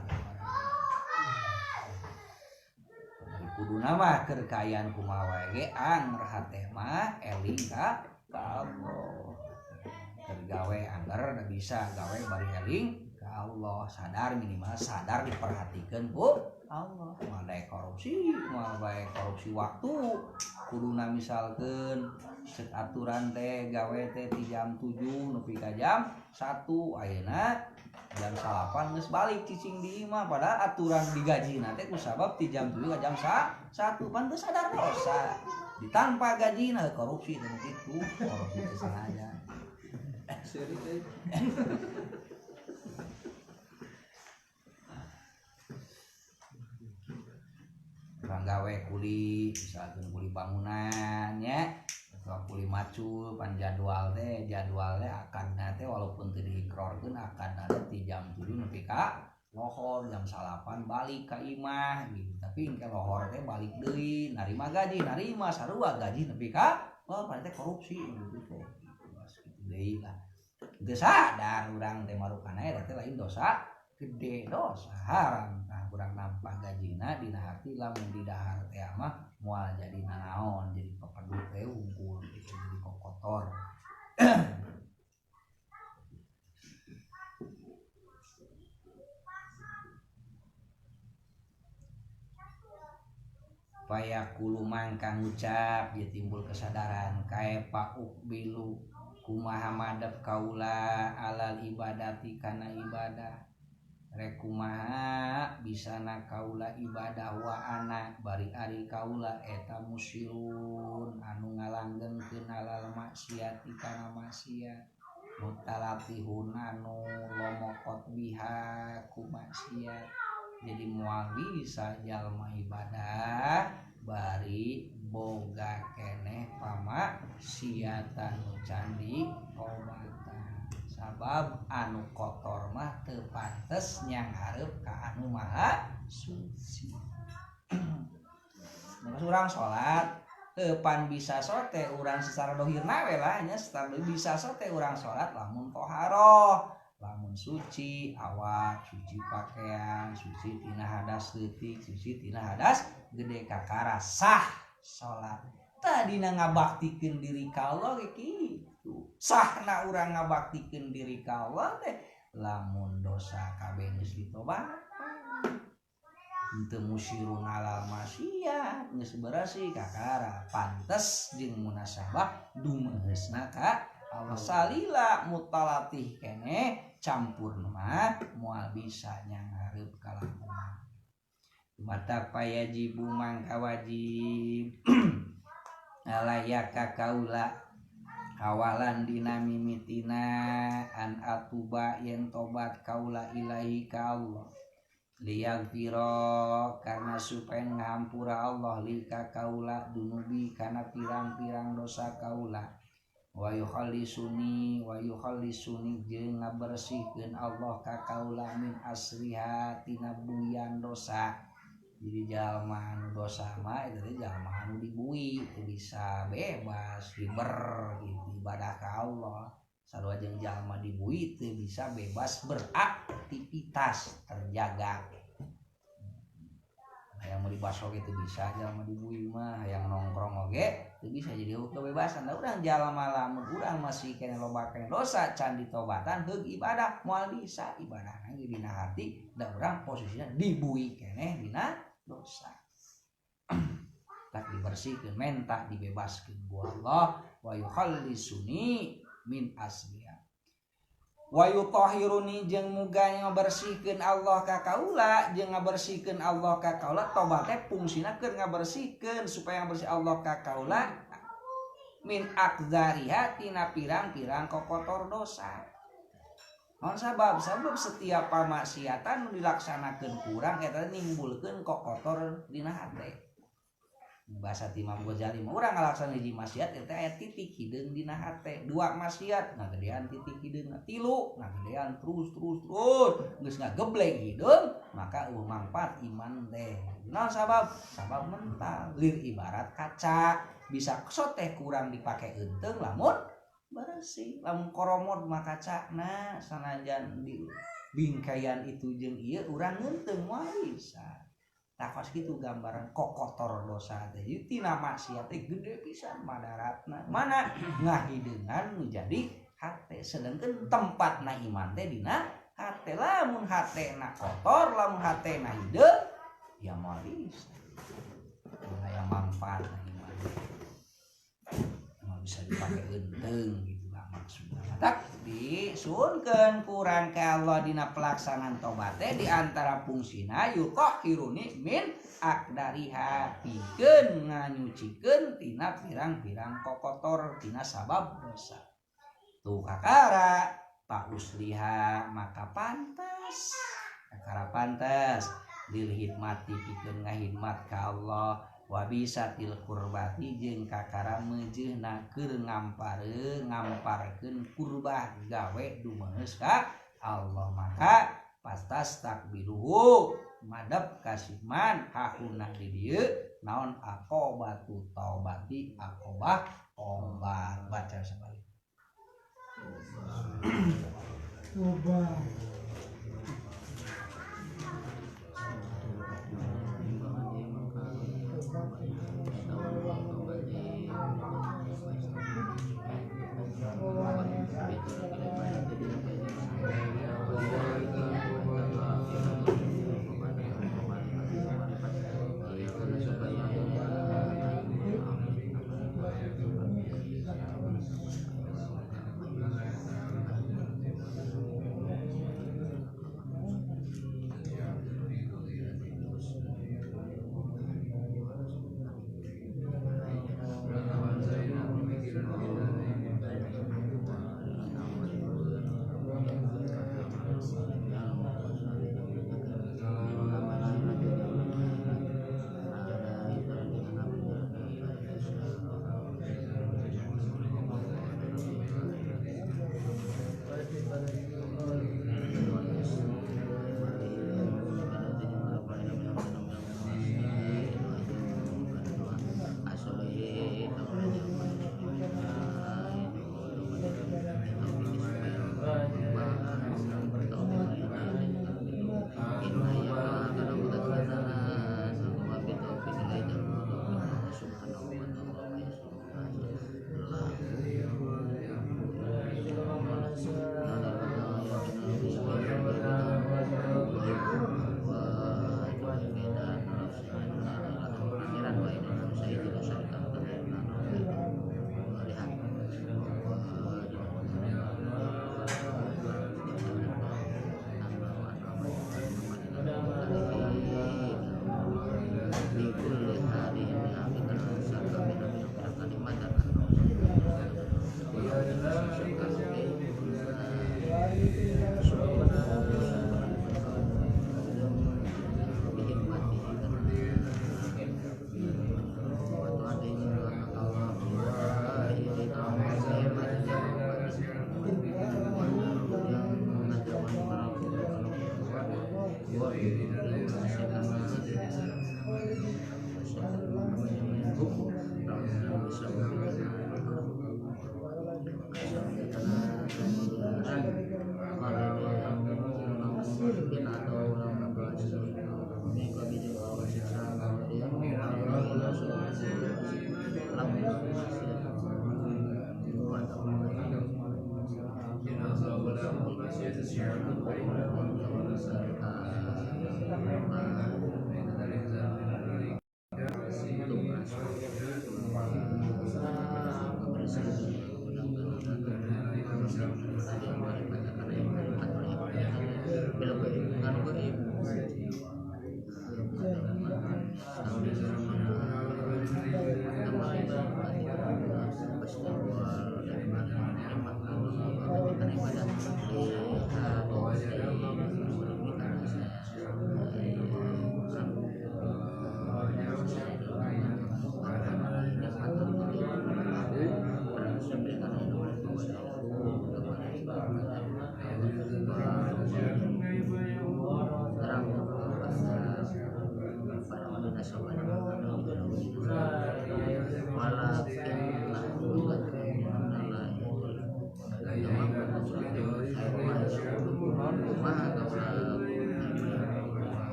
kuduna mah keur kayan kumaha wae ge angger hate mah eling ka Allah. Keur gawe angger da bisa gawe bari eling ka Allah, sadar minimal sadar diperhatikeun ku Allah. Moal bae korupsi waktu. Kuduna misalkeun ceuk aturan teh gawe teh ti jam 7 nepi ka jam 1 ayeuna jam 8 geus balik cicing di imah padahal aturan digajina teh kusabab ti jam 7 ka jam 1 pan teu sadar dosa ditanpa gajina korupsi teh kitu korupsi teh sengaja seri teh urang gawe kuli misalkeun kuli bangunan nya kuli macul pan jadwalnya akadna teh walaupun teu diikrorkeun akadna teh ti jam 7 nepi ka lohor jam 8 balik ka imah gitu tapi engke lohor teh balik deui narima gaji narima sarua gaji nepi ka pan teh korupsi gitu teh gitu deui lah teu sadar urang teh marukana eta teh lain dosa gede dosa haram nah urang nampak gajina dina hati lamun di dahar teh mah moal jadi nanaon jadi pepedu teh unggul jadi kotor supaya kulu mangkang ucap dia timbul kesadaran kae pauk bilu kumaha madep kaula alal ibadati kana ibadah rek kumaha bisana kaula ibadah wa ana bari ari kaula eta musyrun anu ngalanggengkeun alal maksiat kana maksiat mutalatihun anu lomokot biha ku maksiat jadi moal bisa jalma ibadah bari boga keneh pamaksiatan nu candi obatan sabab anu kotor mah teu pantes nyanghareup ka anu maha suci. Mun urang salat teu pan bisa sote urang secara dohirna we lah nya secara bisa sote urang salat lamun toharoh lamun suci awak suci pakaian suci tina hadas leutik suci tina hadas gede kakara sah salat tadina ngabaktikeun diri ka Allah ge kitu sahna urang ngabaktikeun diri ka Allah teh lamun dosa kabeh geus ditobat henteu musyirun alal maksiat geus bersih kakara pantes jeung munasabah dumeheusna ka Allah salila mutalatih keneh campur mah moal bisa nyanghareup kalakuan mata payajibu mangka wajib alayaka kaula awalan dina mimitina an atuba yen tobat kaula ilahi ka Allah liyaghfira karena supaya ngampura Allah lika kaula dunubi kana pirang-pirang dosa kaula wa yukhallisuni jeung ngabersihkeun Allah ka kaula min asriha tina buyan dosa. Jadi jalma anu dosa mah itu jalma anu dibui teu bisa bebas liber gitu ibadah ka Allah. Sarua jeung jalma dibui teu bisa bebas beraktivitas terjaga. Yang mau dibaso gitu bisa jalma dibui mah yang nongkrong oge teu bisa jadi kebebasan. Da urang jalma lamun urang masih kene loba kene dosa can ditobatan heug ibadah moal bisa ibadahna ge dina hati da urang posisinya dibui keneh dina dosa. Tak dibersihkeun mentah dibebaskeun ku Allah wa yukhallisuni min asliha wa yutahhiruni jeung muga ngabersihkeun Allah ka kaula jeung ngabersihkeun Allah ka kaula tobat teh fungsina keur ngabersihkeun supaya ngabersih Allah ka kaula min aqdzariha tina pirang-pirang kokotor dosa. Non sabab setiap pamaksiatan nu dilaksanakeun kurang eta nimbulkeun kokotor dina hate. Bahasa Imam Ghazali mah urang ngalaksana hiji maksiat eta aya titik hideung dina hate. Dua maksiat ngagedean titik hideungna. Tilu ngagedean terus geus ngageblek hideung maka mangfaat iman teh. Non sabab mental lir ibarat kaca bisa soteh kurang dipake euteung lamun bersih lamun koromot maka cakna sanajan di bingkaian itu jeung ieu urang ngeunteng moal bisa takos kitu gambaran kokotor dosa teh tina maksiat teh gede pisan madaratna mana ngahideungan nu jadi hate sedengkeun tempatna iman teh dina hate lamun hatena kotor lamun hatena hideung ya moal bisa aya manfaatna iman bisa dipakai genteng gitu lah maksudnya. Tak disunkeun kurang ka Allah dina pelaksanaan tobat teh di antara fungsina yutahhiruni min aqdariha pikeun nganyucikeun tina pirang-pirang kokotor tina sabab dosa. Tuh kakara pa usliha maka pantas. Kakara pantas lil hikmati pikeun ngahidmat ka Allah wa bisa til kurbati jeung kakara meujeuhna keur ngamparkeun kurbah gawe dumeus ka Allah maka pastas takbiruhu madep kasiman hauna di dieu naon aqobatu taubati aqobah tobat baca sabali tobat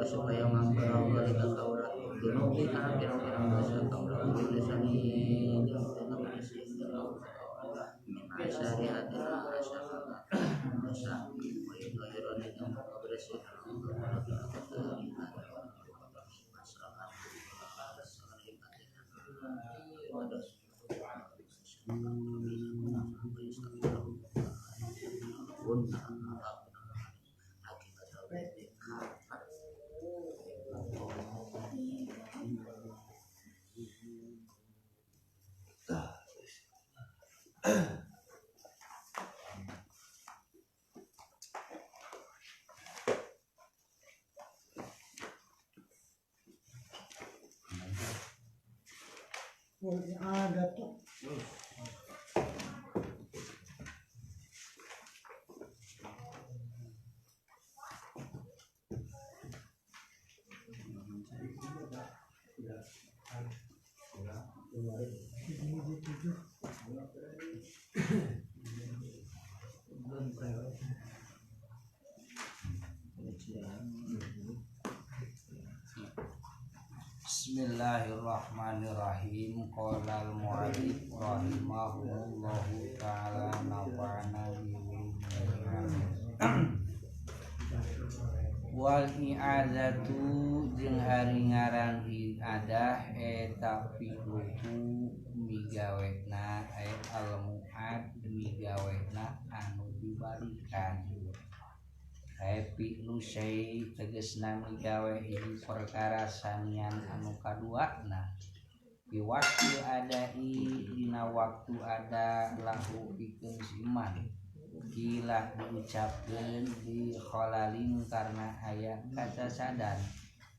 supaya mengampuni kita kaulah dunubi karena pirang-pirang dosa kaulah bilisani min syariatina asyarakat dosa wa yughayirani yang bersih ada tuh. Bismillahirrahmanirrahim. Qala al-mu'allif rahimahullahu ta'ala nafa'ana bihi wal i'adzatu jeung ari ngaran i'adah eta fi'luhu migawena al-mu'ad migawena anu dibalikan happy lusai tegesna migawe hiji perkara sanian anu kaduana biwaktu adai dina waktu ada lahu pikeun iman gila diucapkeun di kholalin karena aya kacasadan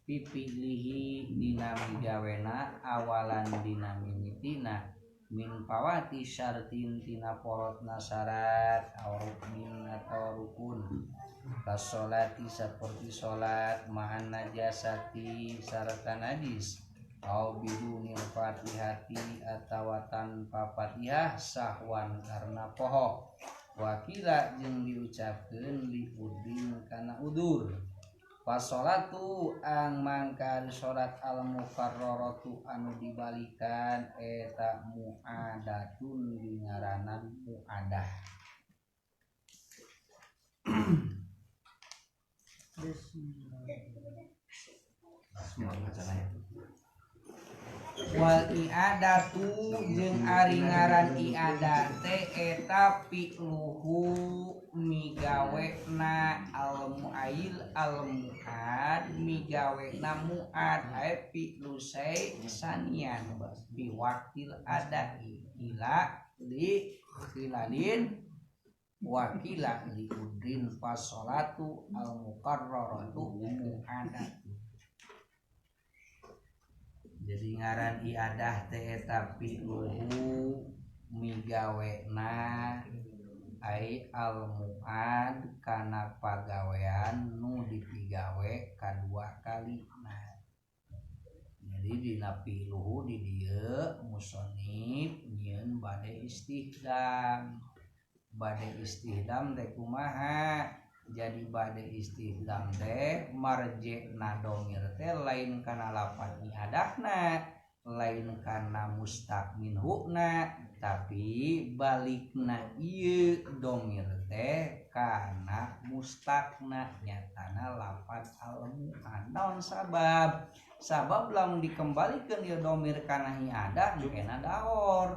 pipilihi dina migawena awalan dina mimitina min pawati syartin tina porotna syarat rukmin atau rukun kasolati seperti solat ma'an najasati sarta najis au bidunil fatihati atawa tanpa fatihah sahwan karena poho wakila jeung diucapkeun li udin kana udur pasolatu ang mangkari salat al mukarraratu anu dibalikan eta muadatun dingaranan muadah. Wal i'adatu jeung ari ngaran i'adah teh eta fi'luhu migawena al mu'ail al mu'ad migawena mu'ad ay fi'lu say sanian bi waqtil adai ila li khilalin wakila li udrin fasolatu al mukarraratu mu'adat. Jadi ngaran iadah teh tapi luhu migawena ai al muad kana pagawean nu dipigawe kadua kali. Nah, jadi dina piluhu di dieu musonif nyieun bade istihdam teh kumaha jadi bade istihdam teh marjena domir teh lain kana lafaz i'adahna lain kana mustaqminhuna tapi balikna ieu domir teh kana mustaqna nyatana lafaz al-mu'an naon sabab lamun dikembalikeun ieu domir kana i'adah kena daor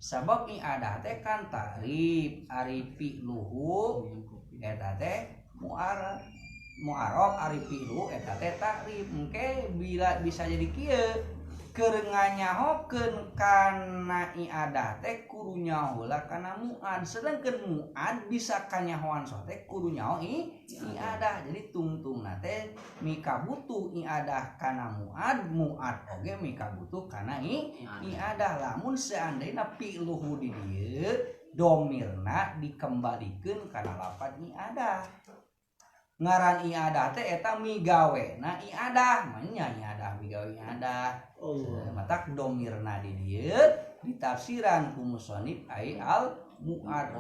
sabab i'adah teh kan ta'rif ari fi'luhu eta teh mu'arab ari fi'lu eta teh ta'rif engke bila bisa jadi kieu keur nganyahokeun kana i'adah teh kudu nyaho heula kana mu'ad sedengkeun mu'ad bisa kanyahoan so teh kudu nyaho i'adah jadi tungtungna teh mika butuh i'adah kana mu'ad oge mika butuh kana i'adah lamun seandaina fi'luhu di dieu domirna dikembalikeun kana lafaz i'adah ngaran i'adah teh eta migawena i'adah nya i'adah migawe i'adah matak domirna di dieu ditafsiran ku musannif ai al mu'ad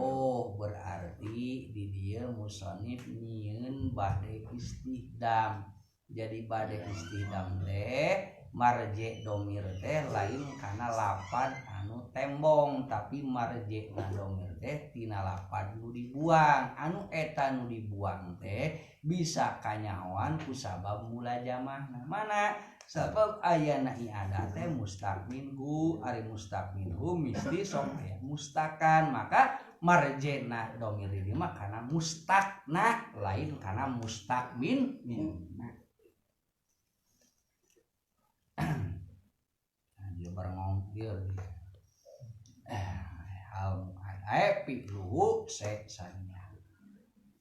berarti di dieu musannif nyieun bade istihdam jadi bade istihdam teh marje domir teh lain kana lafaz anu tembong tapi marje na domir teh tina lafaz nu dibuang anu eta nu dibuang teh bisa kanyahoan ku sabab mulajamahna mana sabab ayana i'adah teh mustaqminhu ari mustaqminhu mesti sok aya mustakan maka marjena domir ieu mah kana mustaqna lain kana mustaqmin dia bareng ngongkir piluhu sanya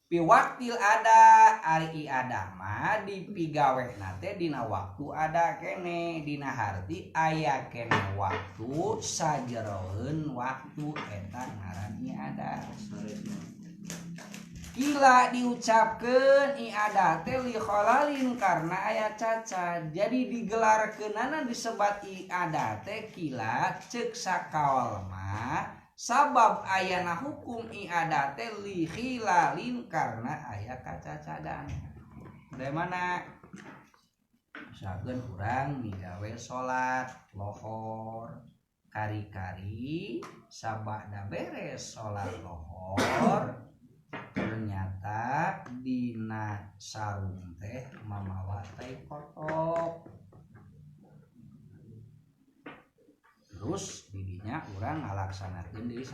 piwaktil ada ari i'adah mah dipigawehna teh dina waktu ada kene dina harti aya kene waktu sajeroeun waktu eta ngaran i'adah kila diucapkeun i'adah teh li khalalin karena aya cacat jadi digelarkeunana disebat i'adah teh kila ceuk sakawal mah sabab ayana hukum i'adah teh li khilalin karena aya kacacadan dari mana misalkeun urang migawe salat lohor kari-kari sabada beres salat lohor ternyata dina sarung teh mamawa teh kotok terus didinya urang ngalaksanakeun deui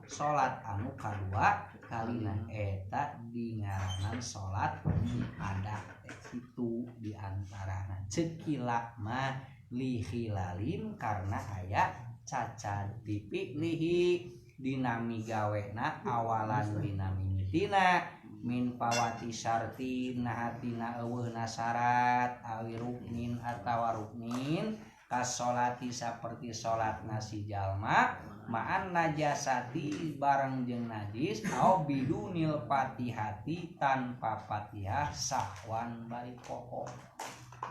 salat anu kadua kalina eta dingaranan salat i'adah teh kitu diantarana cekila mah li khilalin karena aya cacat dipilihi dina migawena awalan dina mimitina min pawati syarti nahatina eueuhna syarat awi ruknin atawa ruknin kasolati saperti salat nasi jalma ma'an najasati bareng jeung najis au bidunil fatihati tanpa fatihah sahwan bari pokok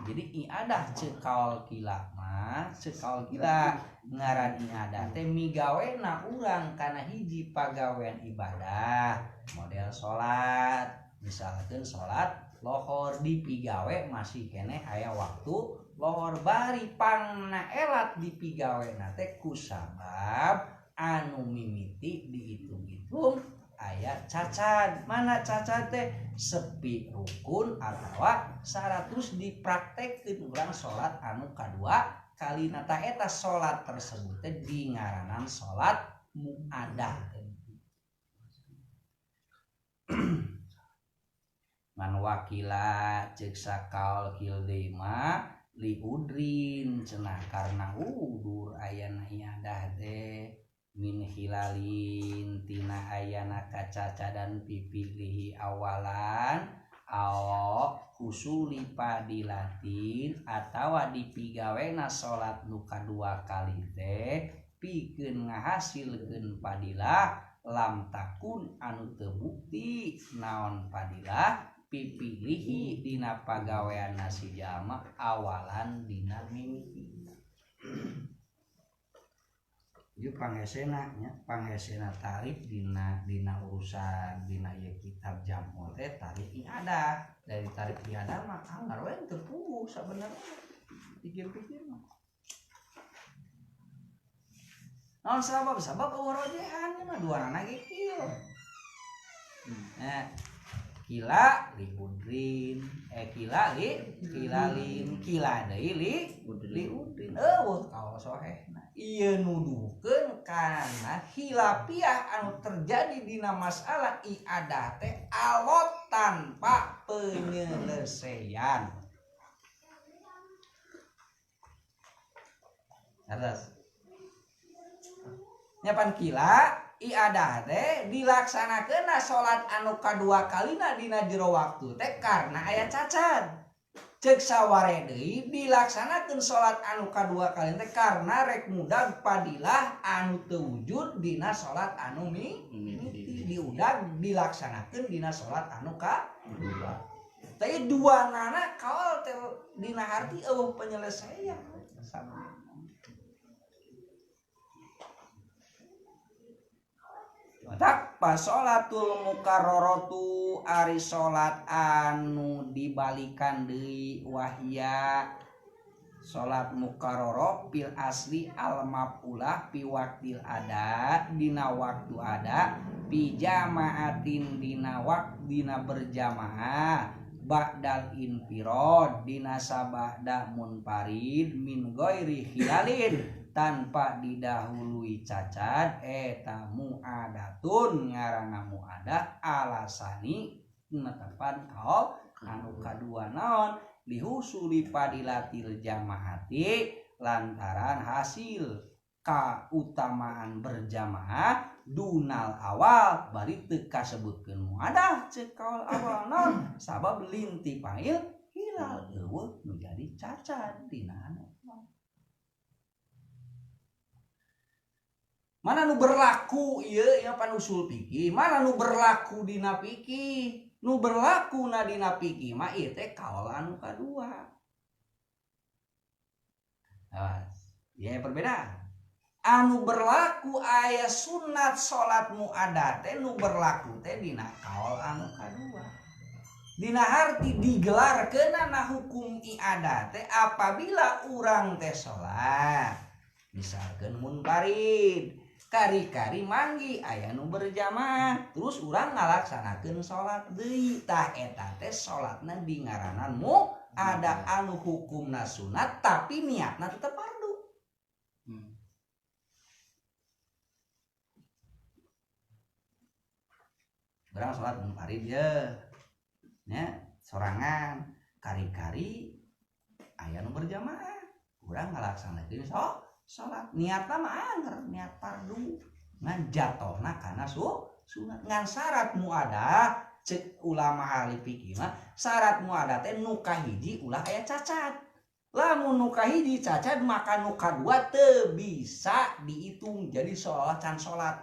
jadi i'adah cekal kila mah cekal kila ngaran i'adah teh migawena urang kana hiji pagawean ibadah model salat misalkeun salat lohor dipigawe masih kene aya waktu lohor bari pangna elat dipigawena teh kusabab anu mimiti dihitung-hitung aya cacat mana cacat teh sepi rukun atawa 100 dipraktekkeun urang salat anu kadua kalina ta eta salat tersebut teh dingaranan salat mu'adah man wakila ceuk sakal hilde mah li udrin cenah karena udur ayana i'adah teh min hilalin tina ayana kacacadan pipilihi awalan au husuli padilatin atawa dipigawena salat nu kadua kali teh pikeun ngahasilkeun padilah lam takun anu teu bukti naon padilah pipilihi dina pagawean nasi jalma awalan dina mimiti ieu panghesena nya panghesena tarif dina urusan dina ieu kitab jamu teh tarif iadah dari tarif iadah mah anggar we teu puguh sabenerna pikir-pikir mah naon sabab warojehan mah duanana ge kieu kila li udrin kilalin kila deui li udrin eueuh kaos sohehna ieu nuduhkeun kana khilafiah anu terjadi dina masalah iadah teh alot tanpa penyelesaian. Terus nyapan kila iadah teh dilaksanakeunna salat anu kadua kalina dina jero waktu teh karena aya cacat. Cek saware deui dilaksanakeun salat anu kadua kalina teh karena rek mudag padilah anu teu wujud dina salat anu mimiti diudag dilaksanakeun dina salat anu kadua. Tapi duanana kaol teh dina arti eueuh penyelesaian. Tak pas sholatul mukarraratu ari sholat anu dibalikan deui wahya sholat mukarrarah fil asli al mafulah fi waqtil ada dina waktu ada fi jamaatin dina berjamaah ba'dal infirad dina sabada munfarid min ghairi khilalin tanpa didahului cacat eta muadatun ngaranna muadah alasani netepan kaul anu kadua naon lihusuli fadilatil jamaati lantaran hasil kautamaan berjamaah dunal awal bari teu kasebutkeun muadah ceuk kaul awal naon sabab linti pail hilal eueuh nu jadi cacat dina mana nu berlaku ieu ya pan usul fikih mana nu berlaku dina fikih nu berlaku na dina fikih mah ieu teh kaul anu kadua. Ya perbedaan anu berlaku aya sunat salat muadah teh nu berlaku teh dina kaul anu kadua dina arti digelarkeunana hukum iadah teh apabila urang teh salat misalkeun munfarid kari-kari manggi aya nu berjamaah terus urang ngalaksanakeun salat deui tah eta teh salatna dingaranan ada anu hukumna sunat tapi niatna tetep fardu. Urang salat munfarid ye nya sorangan kari-kari aya nu berjamaah urang ngalaksanakeun salat niatna mah anger niat fardu ngan jatohna kana sunat ngan syarat muadah cek ulama ahli fikih mah syarat muadah teh nu kahiji ulah aya cacat lamun nu kahiji cacat maka nu kadua teu bisa dihitung jadi salat can salat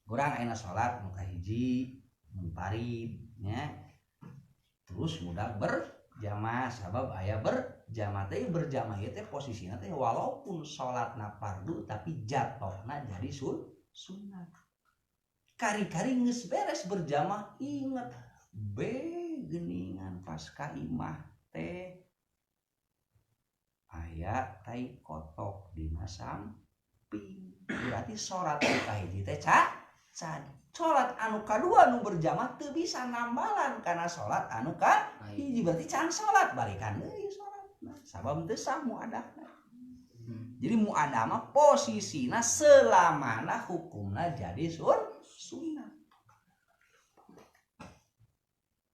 urang ayeuna salat nu kahiji munfarid nya terus mudah berjamaah sabab aya berjamaah teh berjamaah teh posisina teh walaupun salatna fardu tapi jatohna jadi sunat. Kari-kari geus beres berjamaah inget geuningan pas ka imah teh aya tai kotok dina samping berarti salat anu kahiji teh salat anu kadua nu berjamaah teu bisa nambalan karena salat anu kahiji berarti can salat balikan deui salat sabab teu sah muadahna. Jadi muadah mah posisina selamana hukumna jadi sunat.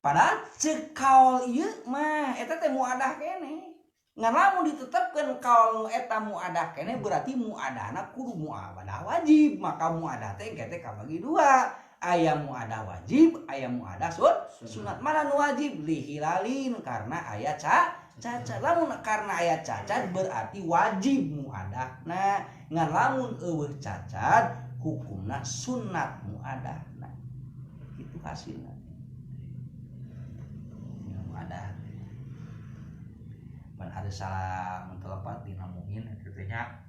Padahal ceuk kaul ieu mah eta teh muadah keneh. Ngan lamun ditetepkeun kaul eta muadah keneh berarti muadahna kudu muadah wajib, maka muadah teh engke kabagi dua. Aya muadah wajib, aya muadah sunat. Mana nu wajib lihilalin karena aya cacat. Lamun karena aya cacat berarti wajib muadahna. Ngan lamun eueuh cacat hukumna sunat muadahna. Itu hasilna. Muadah. ada salah mentelepat dina muin artinya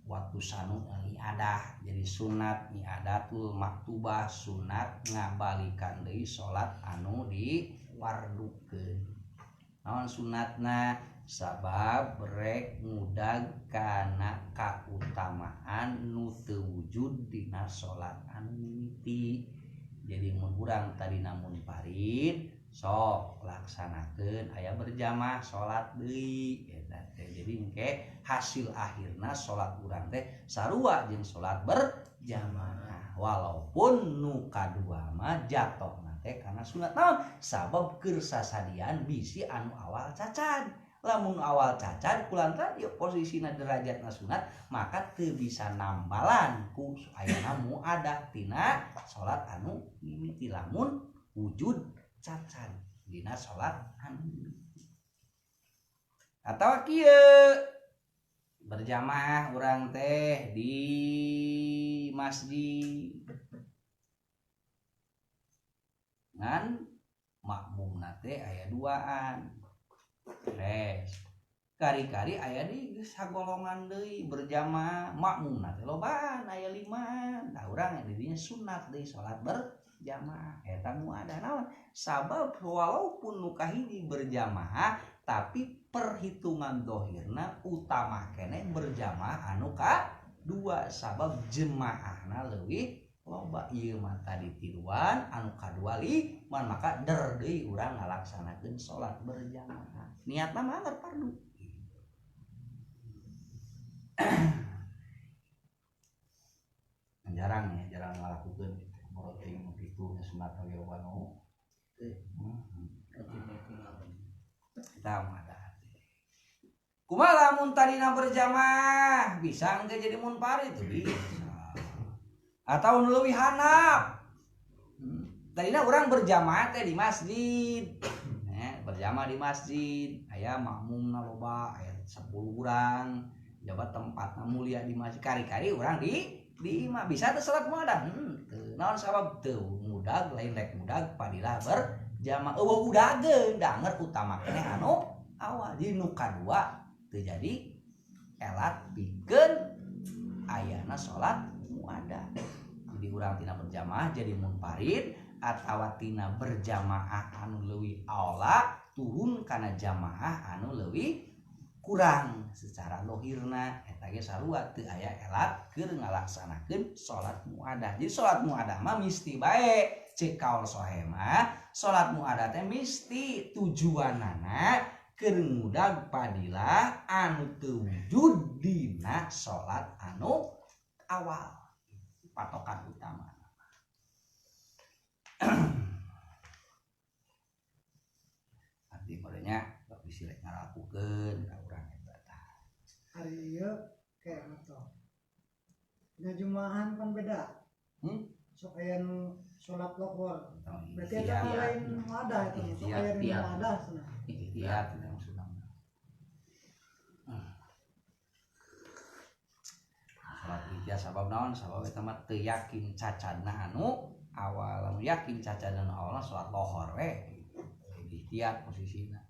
waktu sanu ibadah jadi sunat iadatul maktubah sunat ngabalikan deui salat anu diwardukeun naon sunatna sabab brek ngudag kana kautamaan nu teu wujud dina salat anu mimiti jadi mun urang tadi namun parid sok laksanakeun aya berjamaah salat deui eta teh jadi engke hasil akhirna salat urang teh sarua jeung salat berjamaah walaupun nu kadua mah jatokna teh kana sunat naon sabab keur sasadian bisi anu awal cacan lamun awal cacan kulantaran ieu posisina derajatna sunat maka teu bisa nambalan ku ayeuna muadah tina salat anu mimiti lamun wujud cacan dina salat anu atawa kieu berjamaah urang teh di masjid ngan makmumna teh aya duaan res kari-kari aya di sagolongan deui berjamaah makmumna teh lobaan aya 5 da urang di dinya sunat deui salat berjamaah eta muadah naon sabab walaupun nu kahiji berjamaah tapi perhitungan dohirna utama kene berjamaah anu kadua sabab jemaahna leuwih loba ieu mah tadi tiluan anu kadua liman maka der deui urang ngalaksanakeun salat berjamaah niatna mah anggar fardu jarang ngalakukeun moroting kitu sunat oge loba nu kita ada kumaha lamun tadina berjamaah bisa engke jadi munfarid itu bisa atau nu leuwih handap tadina urang berjamaah teh di masjid berjamaah di masjid aya makmumna loba aya 10 urang jabat tempatna mulia di masjid kari-kari urang di imah bisa teh salat muadah naon sabab teu mudag lain rek mudag padilah berjamaah eueuh udageun danger utama keneh anu awal jadi nu kadua teu jadi elat pikeun ayana salat muadah jadi urang tina berjamaah jadi munfarid atawa tina berjamaah anu leuwih aula turun kana jamaah anu leuwih kurang secara lohirna eta ge sarua teu aya elat keur ngalaksanakeun salat muadah jadi salat muadah mah misti bae cek kaul sahih mah salat muadah teh misti tujuanana keur ngudag padilah anu teu wujud dina salat anu awal patokan utama arti modenya bisi rek ngalakukeun ka urang eta tah hari ieu kayak atau ngajumaahan kan beda sok aya nu salat lohor berarti eta lain wadah itu sok aya nu wadah cenah ihtiyat yang sunnah salat ihtiyat sabab naon sabab eta mah teu yakin cacanna anu awal lamun yakin cacanna anu awal salat lohor we ihtiyat posisina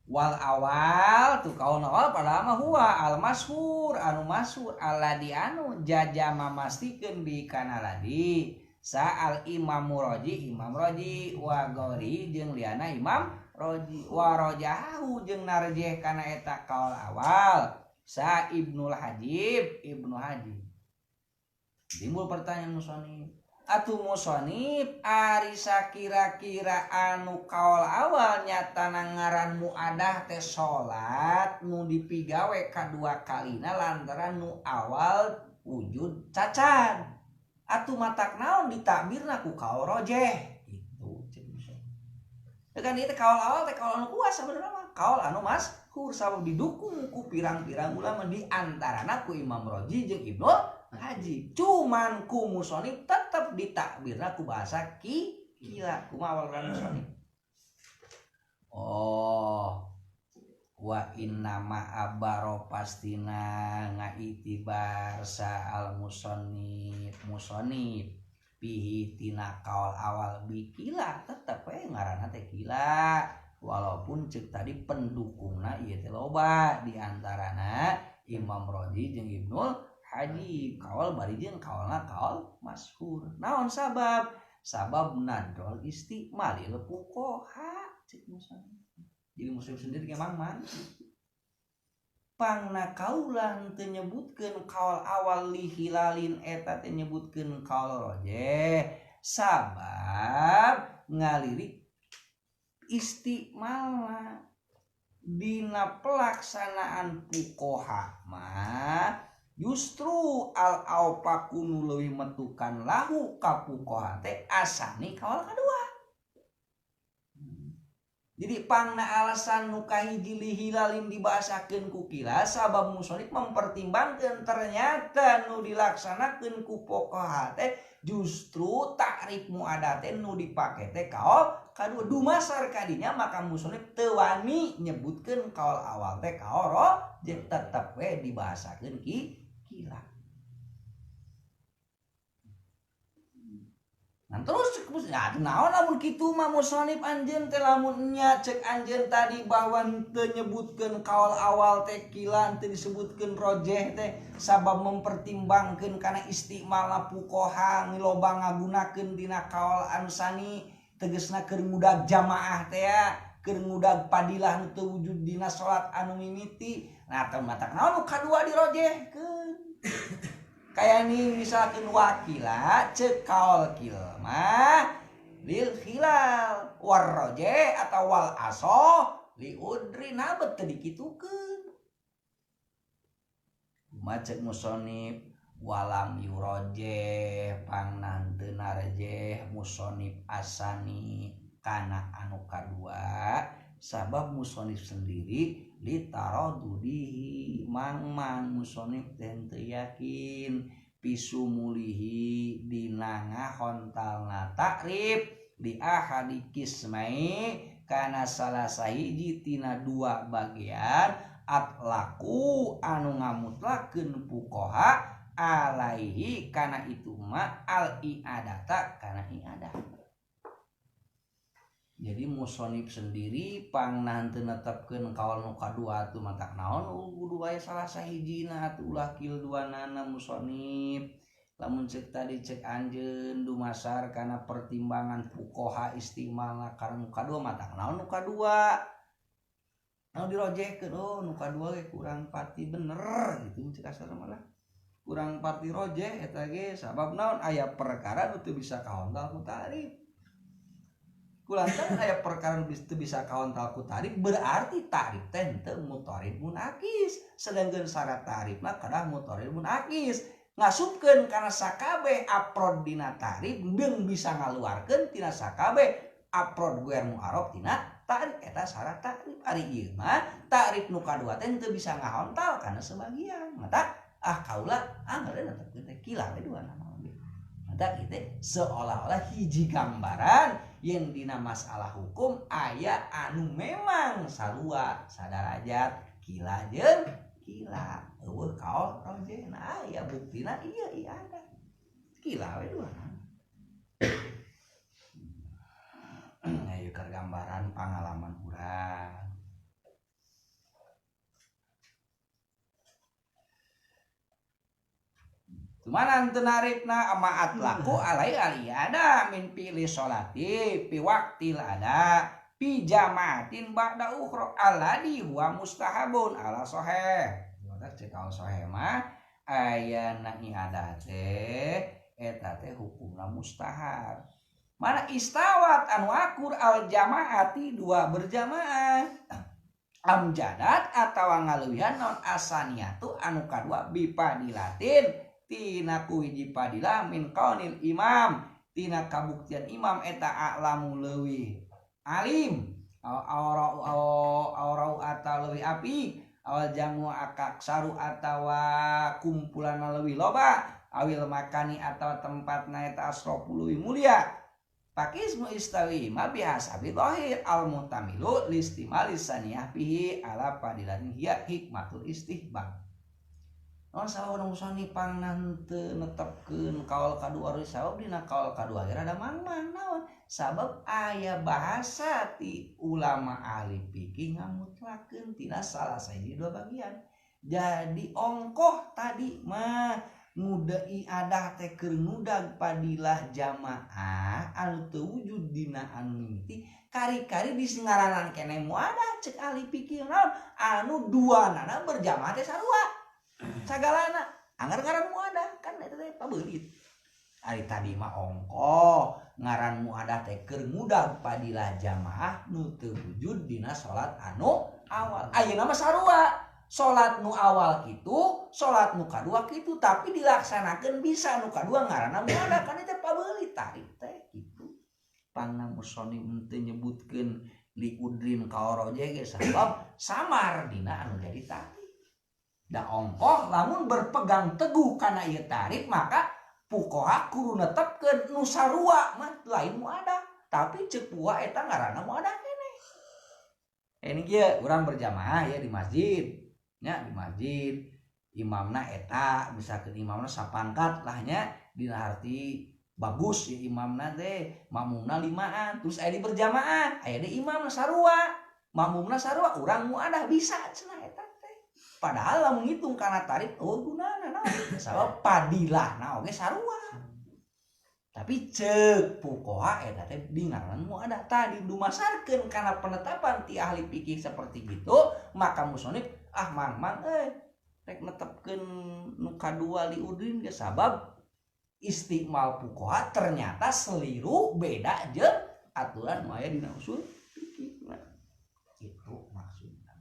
wal awal tu kaul awal padahal mah huwa al masyhur anu masyhur alladzi anu jaja mamastikeun bi kana ladi sa'al imam roji wa gori jeung liana imam roji wa rajahu jeung narjeh kana eta kaul awal sa ibnul hajib timbul pertanyaan musonif atuh musonif ari sakira-kira anu kaul awal nyatana ngaran muadah teh salat nu dipigawe kadua kalina lantaran nu awal wujud cacan atuh matak naon ditakbirna ku kaul rojeh itu kan ieu teh kaul awal teh kaul anu kuat sabenerna mah kaul anu masyhur sabab didukung ku pirang-pirang ulama di antarana ku Imam Roji jeung Ibnu Haji cuman ku musonif tetep ditakbirna ku bahasa kila kumaha awal musonif innama abaro pastina ngaitibar sa al musonib pihi tina kaul awal bikila tetep ngaranna teh kila walaupun cek tadi pendukungna ieu teh loba diantarana Imam Rodhi jeung Ibnul Hajib kaul bari jeung kaulna kaul masyhur naon sabab nadrol istimalil fuqaha cek musonib jadi muslim sendiri emang man pangna kaulan teu nyebutkeun kaul awal li hilalin eta teu nyebutkeun kaul rojeh sabab ngalirik istimalna dina pelaksanaan fuqaha mah justru al aupakunu leuwih metukan lahu ka fuqaha teh asani kaul kadua. Jadi pangna alasan nu kahiji li hilalin dibahasakeun ku kila sabab musonib mempertimbangkeun ternyata nu dilaksanakeun ku fuqaha teh justru takrif muadat teh nu dipake teh kaul kadua dumasar kadinya maka musonib teu wani nyebutkeun kaul awal teh kaul rojeh tetep we dibahasakeun kila. Nah terus ya naon lamun kitu mah musonib anjeun teh lamun nya cek anjeun tadi bahwa teu nyebutkeun kaul awal teh kila teu disebutkeun rojeh teh sabab mempertimbangkeun kana istimalna fuqaha ngiloba ngagunakeun dina kaul anu sani tegasna keur ngudag jamaah teh ya keur ngudag padilah nu teu wujud dina salat anu mimiti nah teu matak naon nu kadua dirojehkeun kayak nih misalkan wakila cek kaul kilmah lil hilal war roje atau wal aso li udri nabet tadi dikitukeun macet musonib walam yuroje pangnan teu narejeh musonib asani kana anu kadua sabab musonib sendiri litarodudihi mang musonib teu yakin pisumulihi dina ngahontalna takrif di ahadi kismai kana salah sahiji tina dua bagian atlaku anu ngamutlakeun fuqaha alaihi kana itu mah al i'adata kana i'adah. Jadi musonib sendiri pangna teu netepkeun kaul nu kadua atuh matak naon kudu aya salah sahijina atuh ulah kil duanana musonib lamun cek tadi cek anjeun dumasar kana pertimbangan fuqaha istimalna kana nu kadua matak naon nu kadua anu dirojehkeun oh nu kadua ge kurang pati bener gitu cek asal malah kurang pati rojeh eta ge sabab naon aya perkara nu teu bisa kaontal ku tarif kulantaran aya perkara teu bisa kaontal ku tarif berarti tarif teh teu mutarib munakis sedangkeun syarat tarifna kadah mutarib munakis ngasupkeun kana sakabeh aprod dina tarif beung bisa ngaluarkeun tina sakabeh aprod guer mu'arab tina tarif eta syarat tarif ari ieu mah tarif nu kadua teh teu bisa ngahontal kana sebagian mata kaula angeureun netepkeun teh kila we duana mata kitu seolah-olah hiji gambaran yang dina masalah hukum aya anu memang sarua sadarajat kila jeung kila eueuh kaul rojeh nah aya buktina iya ada kila we duana ayo keur gambaran pangalaman urang Cuman teu narifna ama atlaku alai aliyada min pilih sholati pi waktil ada pi jamaatin ba'da ukhra alladhi huwa mustahabun ala sahih. Maka cek al sahih mah ayana iada teh eta teh hukumna mustahab. Mana istawat anu akur al jamaati dua berjamaah. Amjadat atawa ngaleuwihan non asaniyatu anu kadua bipadilatin tina ku hiji padilah min qaunil imam tina kabuktian imam eta a'lamu leuwih alim aurau atau leuwih api awal jamu akak saru atawa kumpulan leuwih loba awil makani atawa tempatna eta asrofu leuwih mulia Pakismu istawi ma biasa bi dhahir al muhtamilu listimali saniyah bihi ala padilan hiya hikmatul istihbab. Non sawa musani pangnan teu netepkeun kaul kadua ari sabab dina kaul kadua ge rada mangmang naon sabab aya bahasa ti ulama ahli fikih ngamutlakeun tina salah sahiji dua bagian. Jadi ongkoh tadi mah ngudai adah teh keur ngudag padilah jamaah anu teu wujud dina anu mimiti kari-kari disengaranan keneh muadah cek ahli fikih naon anu duanana berjamaah teh sarua sagalana anggar ngaran muadah kan eta teh pabeulit ari tadi mah ongkoh ngaran muadah teh keur ngudag padilah jamaah nu teu wujud dina salat anu awal ayeuna mah sarua salat nu awal kitu, salat nu kadua kitu, tapi dilaksanakeun bisa nu kadua ngaranna muadah kan teh pabeulit tarik teh kitu. Pangna musonif teu nyebutkeun li udrin kaoroje ge sabab samar dina anu jadi tarik. Da ongkoh lamun berpegang teguh kana ieu tarik maka fuqaha kudu netepkeun nu sarua mah lain muadah, tapi ceuk pua eta ngaranna muadah keneh. Ini kieu urang berjamaah ya di masjid. Nya di masjid imamna eta misalkan imamna sapangkat lah nya dina arti bagus ya imamna teh makmumna 5an terus aya di berjamaah aya di imamna sarua makmumna sarua urang muadah bisa cenah eta teh padahal lamun ngitung kana tarif gunana naon sabab padilahna oge sarua tapi ceuk fuqaha eta teh dingaran muadah tadi dumasarkeun kana penetapan ti ahli fikih seperti gitu maka musonif mang rek netepkeun nu kadua li udin ge sabab istimal fuqaha ternyata seliru beda jeung aturan nu aya dina usul fikih itu maksudna.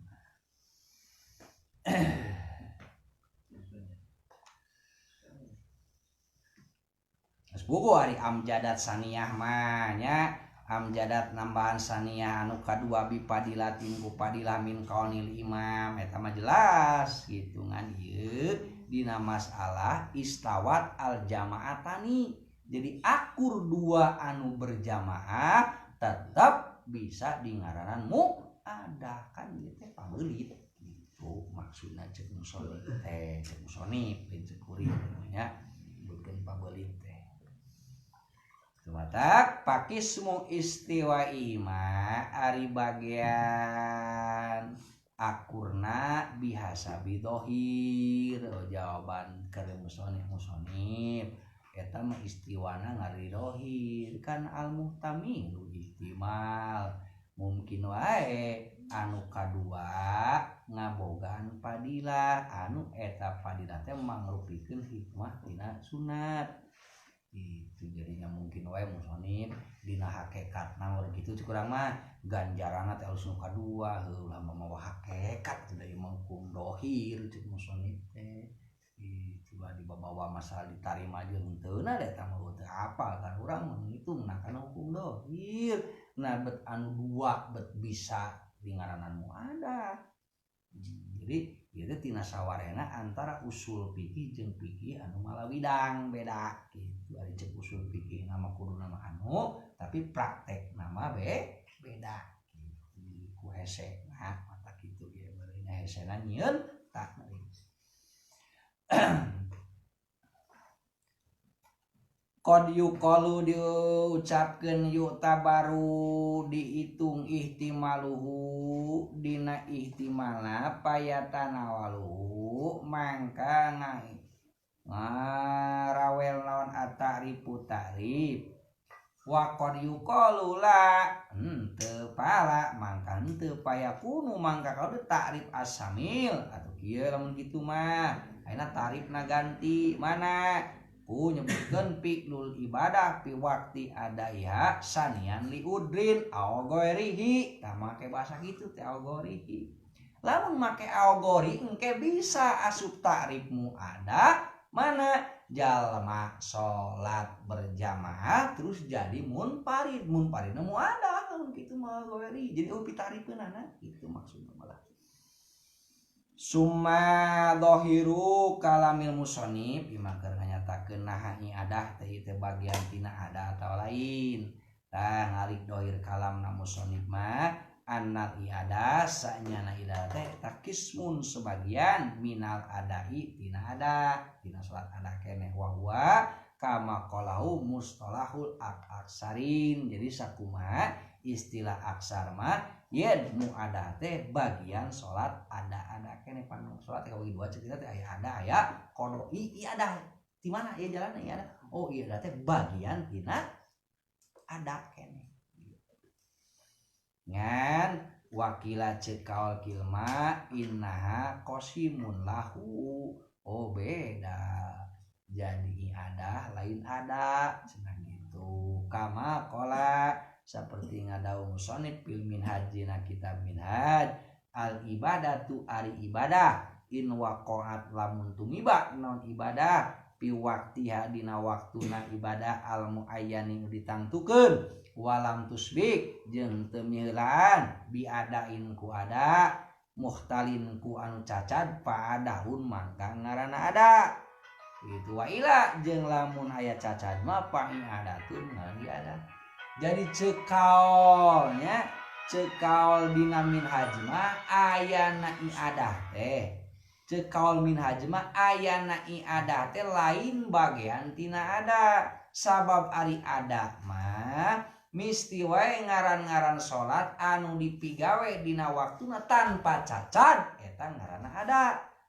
Geus buku ari amjadat saniyah mah nya amjadat nambahan saniyah anu kadua bipadilatin ku padilah min kaunil imam eta mah jelas gitu ngan ieu dina masalah istawat al jamaatani jadi akur dua anu berjamaah tetap bisa dingaranan muadah kan ieu teh pabeulit gitu maksudna ceuk musonif teh ceuk musonif ceuk kuring nya bukeun pabeulit teh Tumatak pakismu istiwa ima ari bagian akurna bihasa bidohir jawaban keur musonif eta mah istiwana ngari dohir kan al muhtamilu ihtimal mungkin wae anu kadua ngabogaan padilah anu eta padilah teh mangrupikeun hikmah tina sunat itu jadinya mungkin wae musonif dina hakikatna urang kitu kurang mah ganjaranna teh alus nu kadua heulah mamawa hakikat teh ieu mangkum dohir ceuk musonif teh itu dibawa masalah ditarima jeung henteu na eta mah teu apal kan urang mah ngitungna kana hukum dohir nah bet anu dua bet bisa dingaranan muadah jadi ieu tina sawarena antara usul fikih jeung fikih anu malawidang beda gitu ari ceuk usul fikih nama kudu nama anu tapi praktek nama beda gitu ku hese nah mata kitu ge beureunya hesena nyieun tak qad yuqalu diucapkeun yu'tabaru dihitung ihtimaluhu dina ihtimalna payatanawalu mangka ngarawel naon at-ta'rifu ta'rif wa qad yuqalu la teu pala mangka teu payakunu mangka kaudu ta'rif as-samil atuh kieu lamun kitu mah ayeuna ta'rifna ganti mana nyebutkeun fi'lul ibadah fi waqti adaiha sanian li udrin aw ghairihi tah make bahasa kitu teh aw ghairihi lamun make aw ghairi engke bisa asup ta'rifmu ada mana jalma salat berjamaah terus jadi munfaridna mu ada lamun kitu mah ghairi jadi upi ta'rifeunana itu maksudna malah summa dhahiru kalamil musannif ieu mah keur nganyatakeun naha adah teh bagian tina ada atau lain tah ngalik dohir kalam na musonif mah annal iadah sanyana idah teh takismun sebagian minal adai tina ada tina salat ada keneh wa huwa kama qalahu mustalahul aksarin. Jadi sakumaha istilah aksar mah yen muadah teh bagian salat ada keneh panu salat teh bagi dua cerita teh aya ada aya qada i ada di mana ya jalan ya ada oh iya teh bagian tina ada keneh ngan wakila cekal kilma innaha qasimun lahu oh beda jadi ada lain ada cenah gitu kama qala seperti ngadawu musannif fil minhaj dina kitab minhaj al ibadatu ari ibadah in waqa'at lamun tumiba non ibadah pi waqtiha dina waktuna ibadah al muayyani ditangtukeun walam tusbik jeung teu miheulaan biadain ku ada muhtalin ku anu cacat paadahun mangka ngaranna ada itu wa ila jeung lamun aya cacat mah paing adatun ngali ada. Jadi cekaolnya cekaol dina minhaj mah ayana iadah teh cekaol minhaj mah ayana iadah teh lain bagian tina ada sabab ari ada mah misti wae ngaran-ngaran salat anu dipigawe dina waktuna tanpa cacat eta ngaranna ada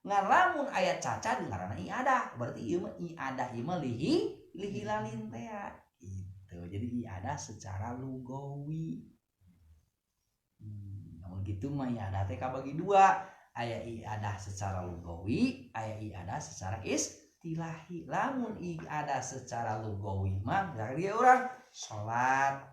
ngan lamun aya cacat ngaranna iadah berarti ieu mah iadah ieu mah lihi lalin teh gitu. Jadi iadah secara lugawi namun gitu mah iadah teh kabagi dua aya iadah secara lugawi aya iadah secara istilahi. Lamun iadah secara lugawi mah dari orang salat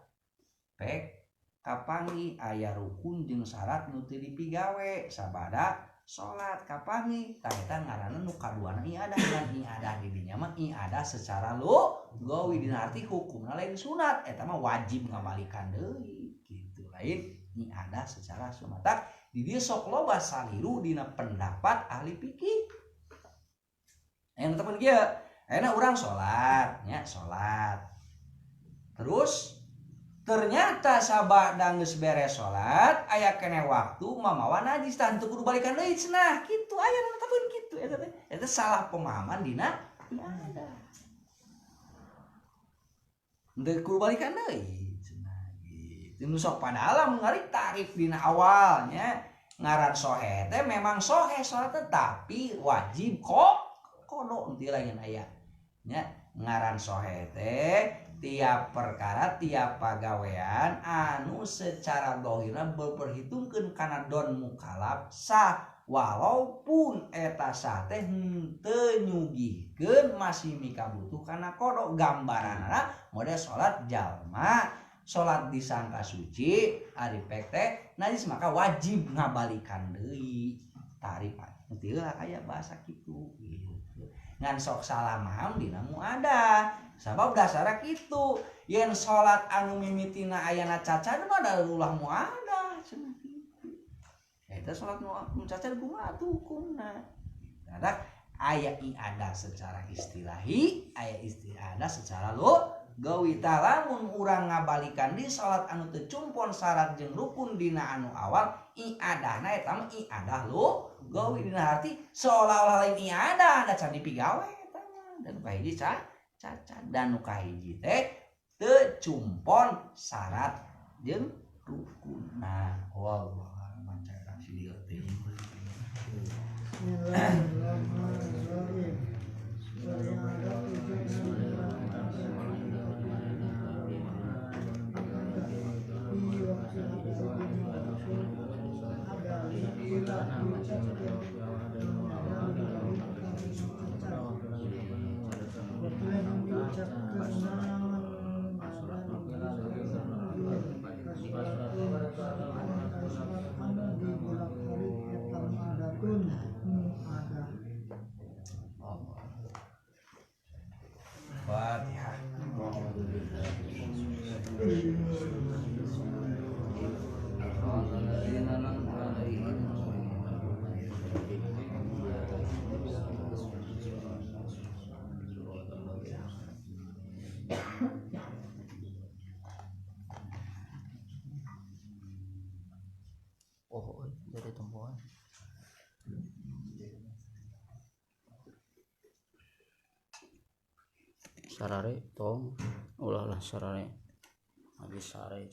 pek kapangi aya rukun jeung syarat nu teu dipigawe sabada salat kapangi tah eta ngaranna nu kaduana iadah dan iadah di dinya mah iadah secara lugawi dina arti hukumna lain sunat eta mah wajib ngabalikan deui kitu lain iadah secara sunat. Di dieu sok loba saliru dina pendapat ahli fikih. Aya temen kieu ayeuna urang salat nya salat terus ternyata sabada geus beres salat aya keneh waktu mamawa najis tah teu kudu balikan deui cenah kitu aya nu tabeun kitu eta salah pemahaman dina iadah teu kudu balikan deui cenah gitu nu sok padahal mengarik tarif dina awalnya ngaran sohe teh memang sohe salat tapi wajib kodo henteu lain aya nya ngaran sohe teh tiap perkara tiap pagawean anu secara dohirna berperhitungkeun kana don mukalaf sah walaupun eta sah teh henteu nyugihkeun masih mikabutuh kana kodo gambaranna model salat jalma salat disangka suci ari pek teh najis maka wajib ngabalikan deui tarif henteu aya bahasa kitu gitu ngan sok salah maham dina muadah sabab dasarna kitu yen salat anu mimitina ayana cacat mah da ulah muadah cenah kitu eta salat nu cacat kumaha atuh hukumna ada aya iadah secara istilahi aya istiadah secara lugawi tah lamun urang ngabalikan di salat anu teu cumpon syarat jeung rukun dina anu awal iadahna eta mah iadah lugawi dina arti seolah-olah lain iadah da can dipigawe eta mah dan kahiji cacat dan nu kahiji teh teu cumpon syarat jeung rukun. Nah wallah mancaran si dieu teh Fatihah. sarare tong ulah lah sarare habis sare